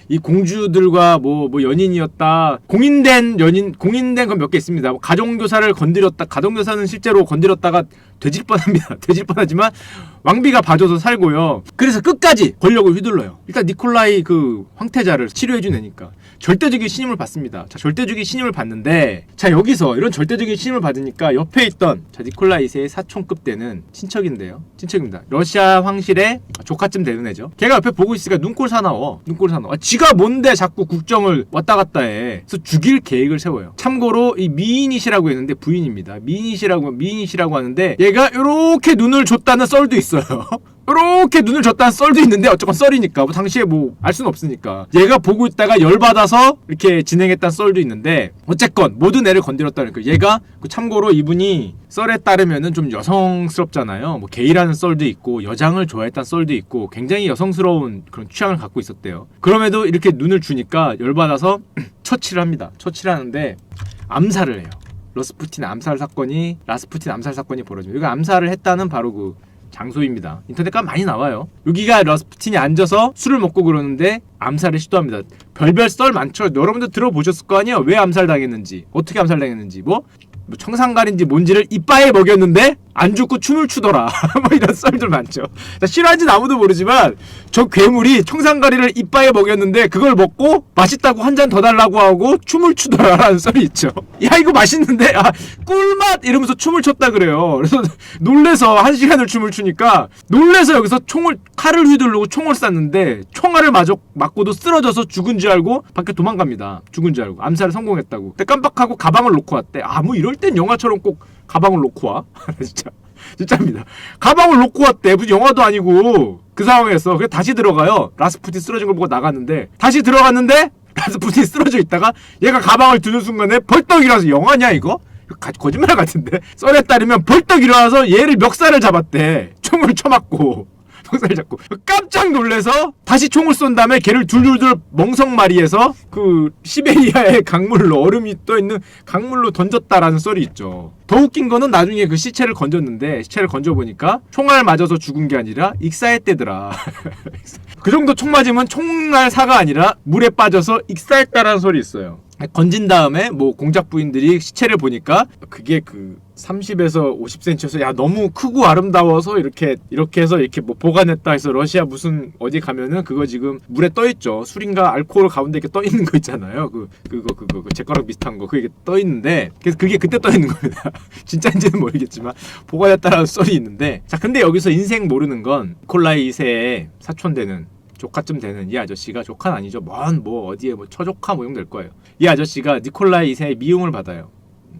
이 공주들과 연인이었다, 공인된 건 몇 개 있습니다. 가정교사를 건드렸다, 가정교사는 실제로 건드렸다가 되질 뻔합니다. 되질 뻔하지만 왕비가 봐줘서 살고요. 그래서 끝까지 권력을 휘둘러요. 일단 니콜라이 그 황태자를 치료해준 애니까 절대적인 신임을 받습니다. 자, 절대적인 신임을 받는데, 자, 여기서 이런 절대적인 신임을 받으니까 옆에 있던 니콜라이 2세의 사촌급 때는 친척인데요. 친척입니다. 러시아 황실의 조카쯤 되는 애죠. 걔가 옆에 보고 있으니까 눈꼴 사나워. 지가 뭔데 자꾸 국정을 왔다 갔다 해. 그래서 죽일 계획을 세워요. 참고로 이 미인이시라고 했는데 부인입니다. 미인이시라고 하는데 얘가 이렇게 눈을 줬다는 썰도 있어요. 이렇게 눈을 줬다는 썰도 있는데 어쨌건 썰이니까 당시에 알 수는 없으니까 얘가 보고 있다가 열받아서 이렇게 진행했다는 썰도 있는데, 어쨌건 모든 애를 건드렸다는 거. 얘가 참고로 이분이 썰에 따르면은 좀 여성스럽잖아요. 게이라는 썰도 있고 여장을 좋아했다는 썰도 있고 굉장히 여성스러운 그런 취향을 갖고 있었대요. 그럼에도 이렇게 눈을 주니까 열받아서 처치를 합니다. 처치를 하는데 암살을 해요. 라스푸틴 암살 사건이 벌어집니다. 여기가 암살을 했다는 바로 그 장소입니다. 인터넷 가면 많이 나와요. 여기가 라스푸틴이 앉아서 술을 먹고 그러는데 암살을 시도합니다. 별별 썰 많죠. 여러분들 들어보셨을 거 아니에요. 왜 암살당했는지, 어떻게 암살당했는지, 청산가리인지 뭔지를 이빠에 먹였는데 안 죽고 춤을 추더라. 이런 썰들 많죠. 싫어하는지는 아무도 모르지만 저 괴물이 청산가리를 이빠에 먹였는데 그걸 먹고 맛있다고 한 잔 더 달라고 하고 춤을 추더라라는 썰이 있죠. 야, 이거 맛있는데 꿀맛 이러면서 춤을 췄다 그래요. 그래서 놀래서 1시간을 춤을 추니까 놀래서 여기서 칼을 휘두르고 총을 쐈는데 총알을 맞고도 쓰러져서 죽은 줄 알고 밖에 도망갑니다. 죽은 줄 알고 암살을 성공했다고. 근데 깜빡하고 가방을 놓고 왔대. 이럴 땐 영화처럼 꼭 가방을 놓고 와. 진짜입니다. 가방을 놓고 왔대. 무슨 영화도 아니고. 그 상황에서 그냥 다시 들어가요. 라스푸틴 쓰러진 걸 보고 나갔는데, 다시 들어갔는데 라스푸틴이 쓰러져 있다가 얘가 가방을 드는 순간에 벌떡 일어나서, 영화냐 이거? 거짓말 같은데? 썰에 따르면 벌떡 일어나서 얘를 멱살을 잡았대. 총을 쳐맞고 멱살을 잡고 깜짝 놀래서 다시 총을 쏜 다음에 걔를 둘둘둘 멍석마리에서 그 시베리아의 강물로, 얼음이 떠있는 강물로 던졌다라는 썰이 있죠. 더 웃긴 거는 나중에 그 시체를 건져보니까 총알 맞아서 죽은 게 아니라 익사했대더라. 그 정도 총 맞으면 총알사가 아니라 물에 빠져서 익사했다라는 소리 있어요. 건진 다음에 공작 부인들이 시체를 보니까 그게 그 30에서 50cm여서 야, 너무 크고 아름다워서 이렇게 해서 이렇게 보관했다 해서 러시아 무슨 어디 가면은 그거 지금 물에 떠 있죠. 술인가 알코올 가운데 이렇게 떠 있는 거 있잖아요. 그거 제 거랑 비슷한 거 그게 떠 있는데, 그래서 그게 그때 떠 있는 겁니다. 진짜인지는 모르겠지만 보관했다라는 썰이 있는데, 자, 근데 여기서 인생 모르는 건 니콜라이 2세의 사촌 되는 조카쯤 되는 이 아저씨가, 조카는 아니죠. 어디에 처조카 이런 될 거예요. 이 아저씨가 니콜라이 2세의 미움을 받아요.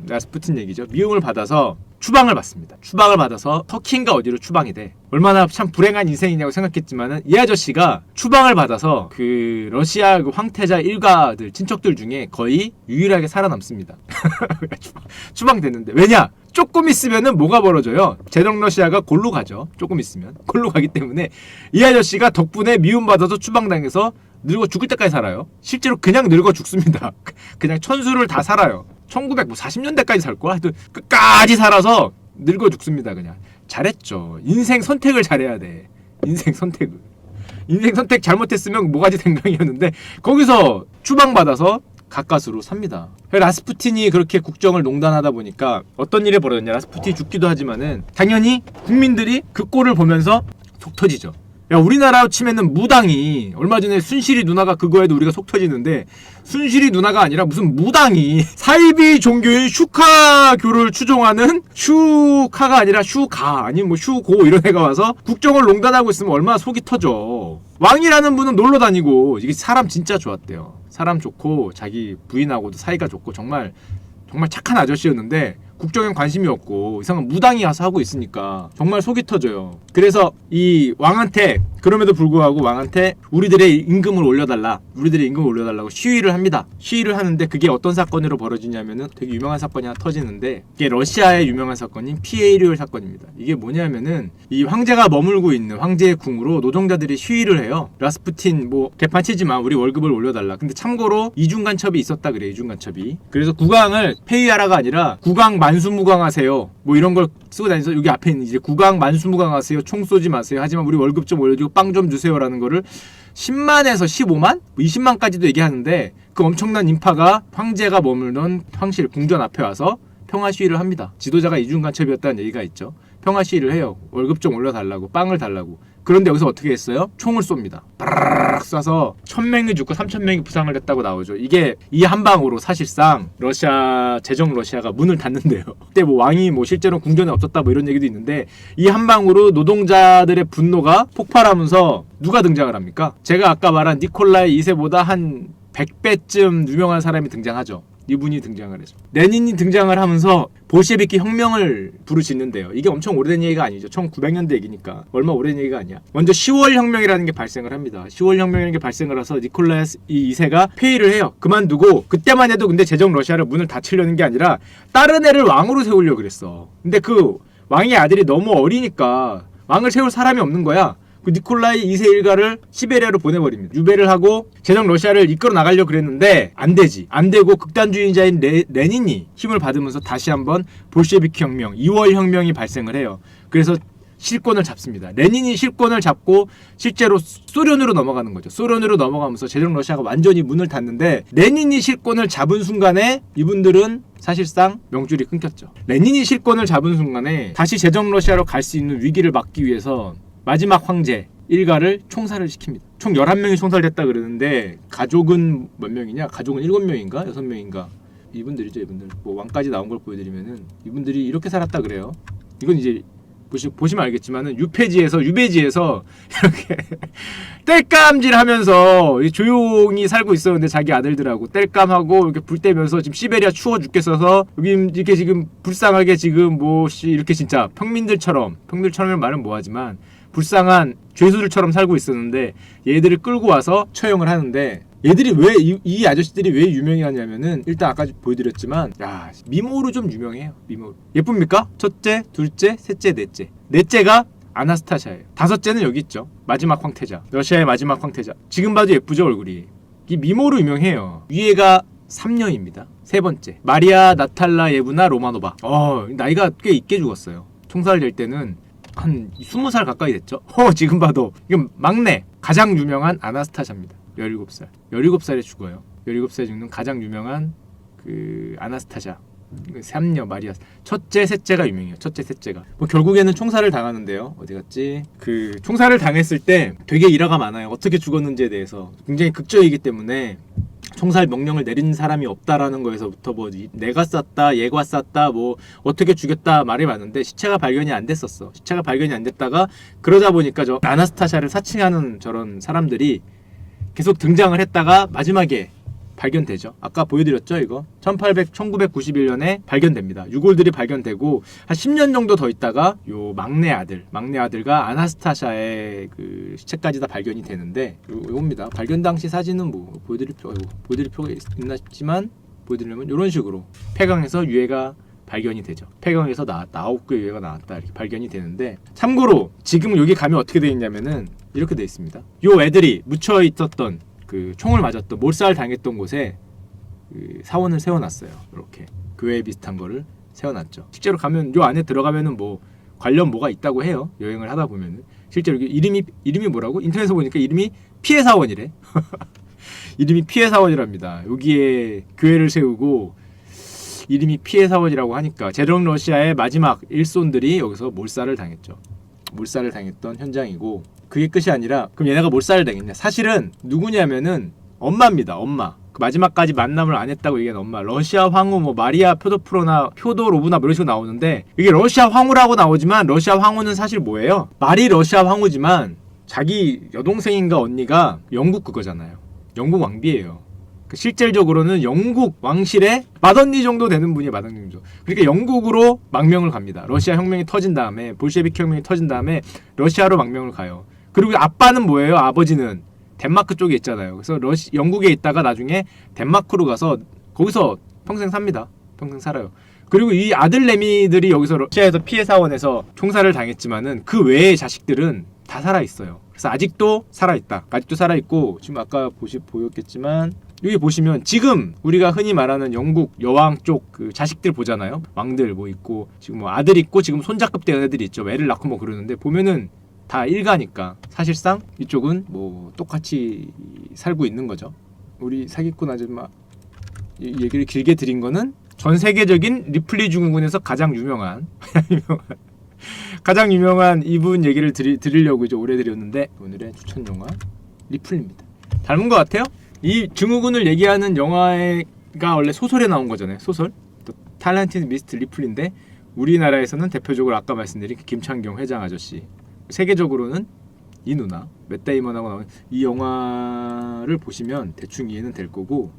라스푸틴 얘기죠. 미움을 받아서 추방을 받습니다. 추방을 받아서 터키인가 어디로 추방이 돼. 얼마나 참 불행한 인생이냐고 생각했지만은 이 아저씨가 추방을 받아서 그 러시아 그 황태자 일가들 친척들 중에 거의 유일하게 살아남습니다. 추방됐는데 왜냐? 조금 있으면은 뭐가 벌어져요? 제정 러시아가 골로 가죠. 조금 있으면 골로 가기 때문에 이 아저씨가 덕분에 미움받아서 추방당해서 늙어 죽을 때까지 살아요. 실제로 그냥 늙어 죽습니다. 그냥 천수를 다 살아요. 1940년대까지 살 거야. 하여튼 끝까지 살아서 늙어 죽습니다. 그냥 잘했죠. 인생 선택을 잘해야 돼. 인생 선택을. 인생 선택 잘못했으면 모가지 생강이었는데 거기서 추방받아서 가까스로 삽니다. 라스푸틴이 그렇게 국정을 농단하다 보니까 어떤 일이 벌어졌냐. 라스푸틴이 죽기도 하지만은 당연히 국민들이 그 꼴을 보면서 속 터지죠. 야, 우리나라 치면은 무당이 얼마 전에 순실이 누나가 그거에도 우리가 속 터지는데 순실이 누나가 아니라 무슨 무당이 사이비 종교인 슈카교를 추종하는 슈카가 아니라 슈가 아니면 뭐 슈고 이런 애가 와서 국정을 농단하고 있으면 얼마나 속이 터져. 왕이라는 분은 놀러 다니고 이게 사람 진짜 좋았대요. 사람 좋고 자기 부인하고도 사이가 좋고 정말 착한 아저씨였는데 국정엔 관심이 없고 이상한 무당이 와서 하고 있으니까 정말 속이 터져요. 그래서 이 왕한테 그럼에도 불구하고 왕한테 우리들의 임금을 올려달라고 시위를 합니다. 시위를 하는데 그게 어떤 사건으로 벌어지냐면은 되게 유명한 사건이 하나 터지는데 이게 러시아의 유명한 사건인 피에이리올 사건입니다. 이게 뭐냐면은 이 황제가 머물고 있는 황제의 궁으로 노동자들이 시위를 해요. 라스푸틴 뭐 개판치지만 우리 월급을 올려달라. 근데 참고로 이중간첩이 있었다 그래. 이중간첩이. 그래서 국왕을 폐위하라가 아니라 국왕 만수무강하세요. 뭐 이런 걸 쓰고 다니면서 여기 앞에 있는 이제 국왕 만수무강하세요. 총 쏘지 마세요. 하지만 우리 월급 좀 올려주고 빵 좀 주세요라는 거를 10만에서 15만? 20만까지도 얘기하는데 그 엄청난 인파가 황제가 머물던 황실 궁전 앞에 와서 평화 시위를 합니다. 지도자가 이중간첩이었다는 얘기가 있죠. 평화 시위를 해요. 월급 좀 올려달라고 빵을 달라고. 그런데 여기서 어떻게 했어요? 총을 쏩니다. 빠르르르 쏴서 1000명이 죽고 3000명이 부상을 했다고 나오죠. 이게 이 한 방으로 사실상 러시아 제정 러시아가 문을 닫는데요. 그때 뭐 왕이 뭐 실제로 궁전에 없었다 뭐 이런 얘기도 있는데 이 한 방으로 노동자들의 분노가 폭발하면서 누가 등장을 합니까? 제가 아까 말한 니콜라이 2세보다 한 100배쯤 유명한 사람이 등장하죠. 이분이 등장을 해서 레닌이 등장을 하면서 볼셰비키 혁명을 부르짖는데요. 이게 엄청 오래된 얘기가 아니죠. 1900년대 얘기니까 얼마 오래된 얘기가 아니야. 먼저 10월 혁명이라는 게 발생을 합니다. 10월 혁명이라는 게 발생을 해서 니콜라이 2세가 폐위를 해요. 그만두고 그때만 해도 근데 제정 러시아를 문을 닫히려는 게 아니라 다른 애를 왕으로 세우려고 그랬어. 근데 그 왕의 아들이 너무 어리니까 왕을 세울 사람이 없는 거야. 그 니콜라이 2세 일가를 시베리아로 보내버립니다. 유배를 하고 제정 러시아를 이끌어 나가려고 그랬는데 안 되고 극단주의자인 레닌이 힘을 받으면서 다시 한번 볼셰비키 혁명, 2월 혁명이 발생을 해요. 그래서 실권을 잡습니다. 레닌이 실권을 잡고 실제로 소련으로 넘어가는 거죠. 소련으로 넘어가면서 제정 러시아가 완전히 문을 닫는데 레닌이 실권을 잡은 순간에 이분들은 사실상 명줄이 끊겼죠. 레닌이 실권을 잡은 순간에 다시 제정 러시아로 갈 수 있는 위기를 막기 위해서 마지막 황제 일가를 총살을 시킵니다. 총 11명이 총살됐다 그러는데 가족은 몇 명이냐? 가족은 7명인가? 6명인가? 이분들이죠. 이분들. 뭐 왕까지 나온 걸 보여드리면은 이분들이 이렇게 살았다 그래요. 이건 이제 보시면 알겠지만은 유배지에서 이렇게 땔감질하면서 조용히 살고 있었는데 자기 아들들하고 땔감하고 이렇게 불 떼면서 지금 시베리아 추워 죽겠어서 여기 이렇게 지금 불쌍하게 지금 이렇게 진짜 평민들처럼 말은 뭐하지만 불쌍한 죄수들처럼 살고 있었는데 얘들을 끌고 와서 처형을 하는데 얘들이 왜 이 아저씨들이 왜 유명하냐면은 일단 아까 보여드렸지만 야 미모로 좀 유명해요. 미모로 예쁩니까? 첫째, 둘째, 셋째, 넷째가 아나스타샤예요. 다섯째는 여기 있죠. 마지막 황태자. 러시아의 마지막 황태자. 지금 봐도 예쁘죠 얼굴이. 이 미모로 유명해요. 위에가 3녀입니다. 세 번째 마리아 나탈라 예브나 로마노바. 나이가 꽤 있게 죽었어요. 총살될 때는 한 20살 가까이 됐죠. 지금 봐도 이건 막내 가장 유명한 아나스타샤입니다. 17살. 17살에 죽어요. 17살에 죽는 가장 유명한 그 아나스타샤. 3녀 마리아. 첫째, 셋째가 유명해요. 첫째, 셋째가. 뭐 결국에는 총살을 당하는데요. 어디 갔지? 그 총살을 당했을 때 되게 일화가 많아요. 어떻게 죽었는지에 대해서. 굉장히 극적이기 때문에 총살 명령을 내린 사람이 없다라는 거에서부터 뭐 내가 쐈다, 얘가 쐈다, 뭐 어떻게 죽였다 말이 많은데 시체가 발견이 안 됐었어. 시체가 발견이 안 됐다가 그러다 보니까 저 아나스타샤를 사칭하는 저런 사람들이 계속 등장을 했다가 마지막에 발견되죠. 아까 보여드렸죠, 이거. 1991년에 발견됩니다. 유골들이 발견되고 한 10년 정도 더 있다가 요 막내 아들과 아나스타샤의 그 시체까지 다 발견이 되는데 요겁니다. 발견 당시 사진은 뭐 보여드릴 필요가 있나지만 보여드리려면 이런 식으로 폐강에서 유해가 발견이 되죠. 폐강에서 나왔다. 9개의 유해가 나왔다. 이렇게 발견이 되는데 참고로 지금 여기 가면 어떻게 되어 있냐면은 이렇게 되어 있습니다. 요 애들이 묻혀 있었던 그 총을 맞았던 몰살 당했던 곳에 그 사원을 세워놨어요. 이렇게 교회 비슷한 거를 세워놨죠. 실제로 가면 요 안에 들어가면은 뭐 관련 뭐가 있다고 해요. 여행을 하다 보면은 실제로 이름이 뭐라고? 인터넷에서 보니까 이름이 피해 사원이래. 이름이 피해 사원이랍니다. 여기에 교회를 세우고 이름이 피해 사원이라고 하니까 제동 러시아의 마지막 일손들이 여기서 몰살을 당했죠. 몰살을 당했던 현장이고 그게 끝이 아니라 그럼 얘네가 몰살을 당했냐? 사실은 누구냐면은 엄마입니다. 엄마. 그 마지막까지 만남을 안 했다고 얘기한 엄마. 러시아 황후 뭐 마리아 표도로브나 뭐 이런 식으로 나오는데 이게 러시아 황후라고 나오지만 러시아 황후는 사실 뭐예요? 말이 러시아 황후지만 자기 여동생인가 언니가 영국 그거잖아요. 영국 왕비예요. 실질적으로는 영국 왕실의 맏언니 정도 되는 분이 맏언니 정도. 그러니까 영국으로 망명을 갑니다. 러시아 혁명이 터진 다음에 볼셰비키 혁명이 터진 다음에 러시아로 망명을 가요. 그리고 아빠는 뭐예요? 아버지는 덴마크 쪽에 있잖아요. 그래서 영국에 있다가 나중에 덴마크로 가서 거기서 평생 삽니다. 평생 살아요. 그리고 이 아들 내미들이 여기서 러시아에서 피해 사원에서 총살을 당했지만은 그 외의 자식들은 다 살아 있어요. 그래서 아직도 살아 있다. 아직도 살아 있고 지금 아까 보였겠지만 여기 보시면 지금 우리가 흔히 말하는 영국 여왕 쪽 그 자식들 보잖아요. 왕들 뭐 있고 지금 뭐 아들 있고 지금 손자급 되는 애들이 있죠. 애를 낳고 뭐 그러는데 보면은 다 일가니까 사실상 이쪽은 뭐 똑같이 살고 있는 거죠. 우리 사기꾼 아줌마 이 얘기를 길게 드린 거는 전 세계적인 리플리 증후군에서 가장 유명한 이분 얘기를 드리려고 이제 오래 드렸는데 오늘의 추천 영화 리플리입니다. 닮은 것 같아요? 이 증후군을 얘기하는 영화가 원래 소설에 나온 거잖아요. 소설. 탤런티드 미스터 리플리인데 우리나라에서는 대표적으로 아까 말씀드린 김창경 회장 아저씨. 세계적으로는 이 누나 맷 데이먼하고 나온 이 영화를 보시면 대충 이해는 될 거고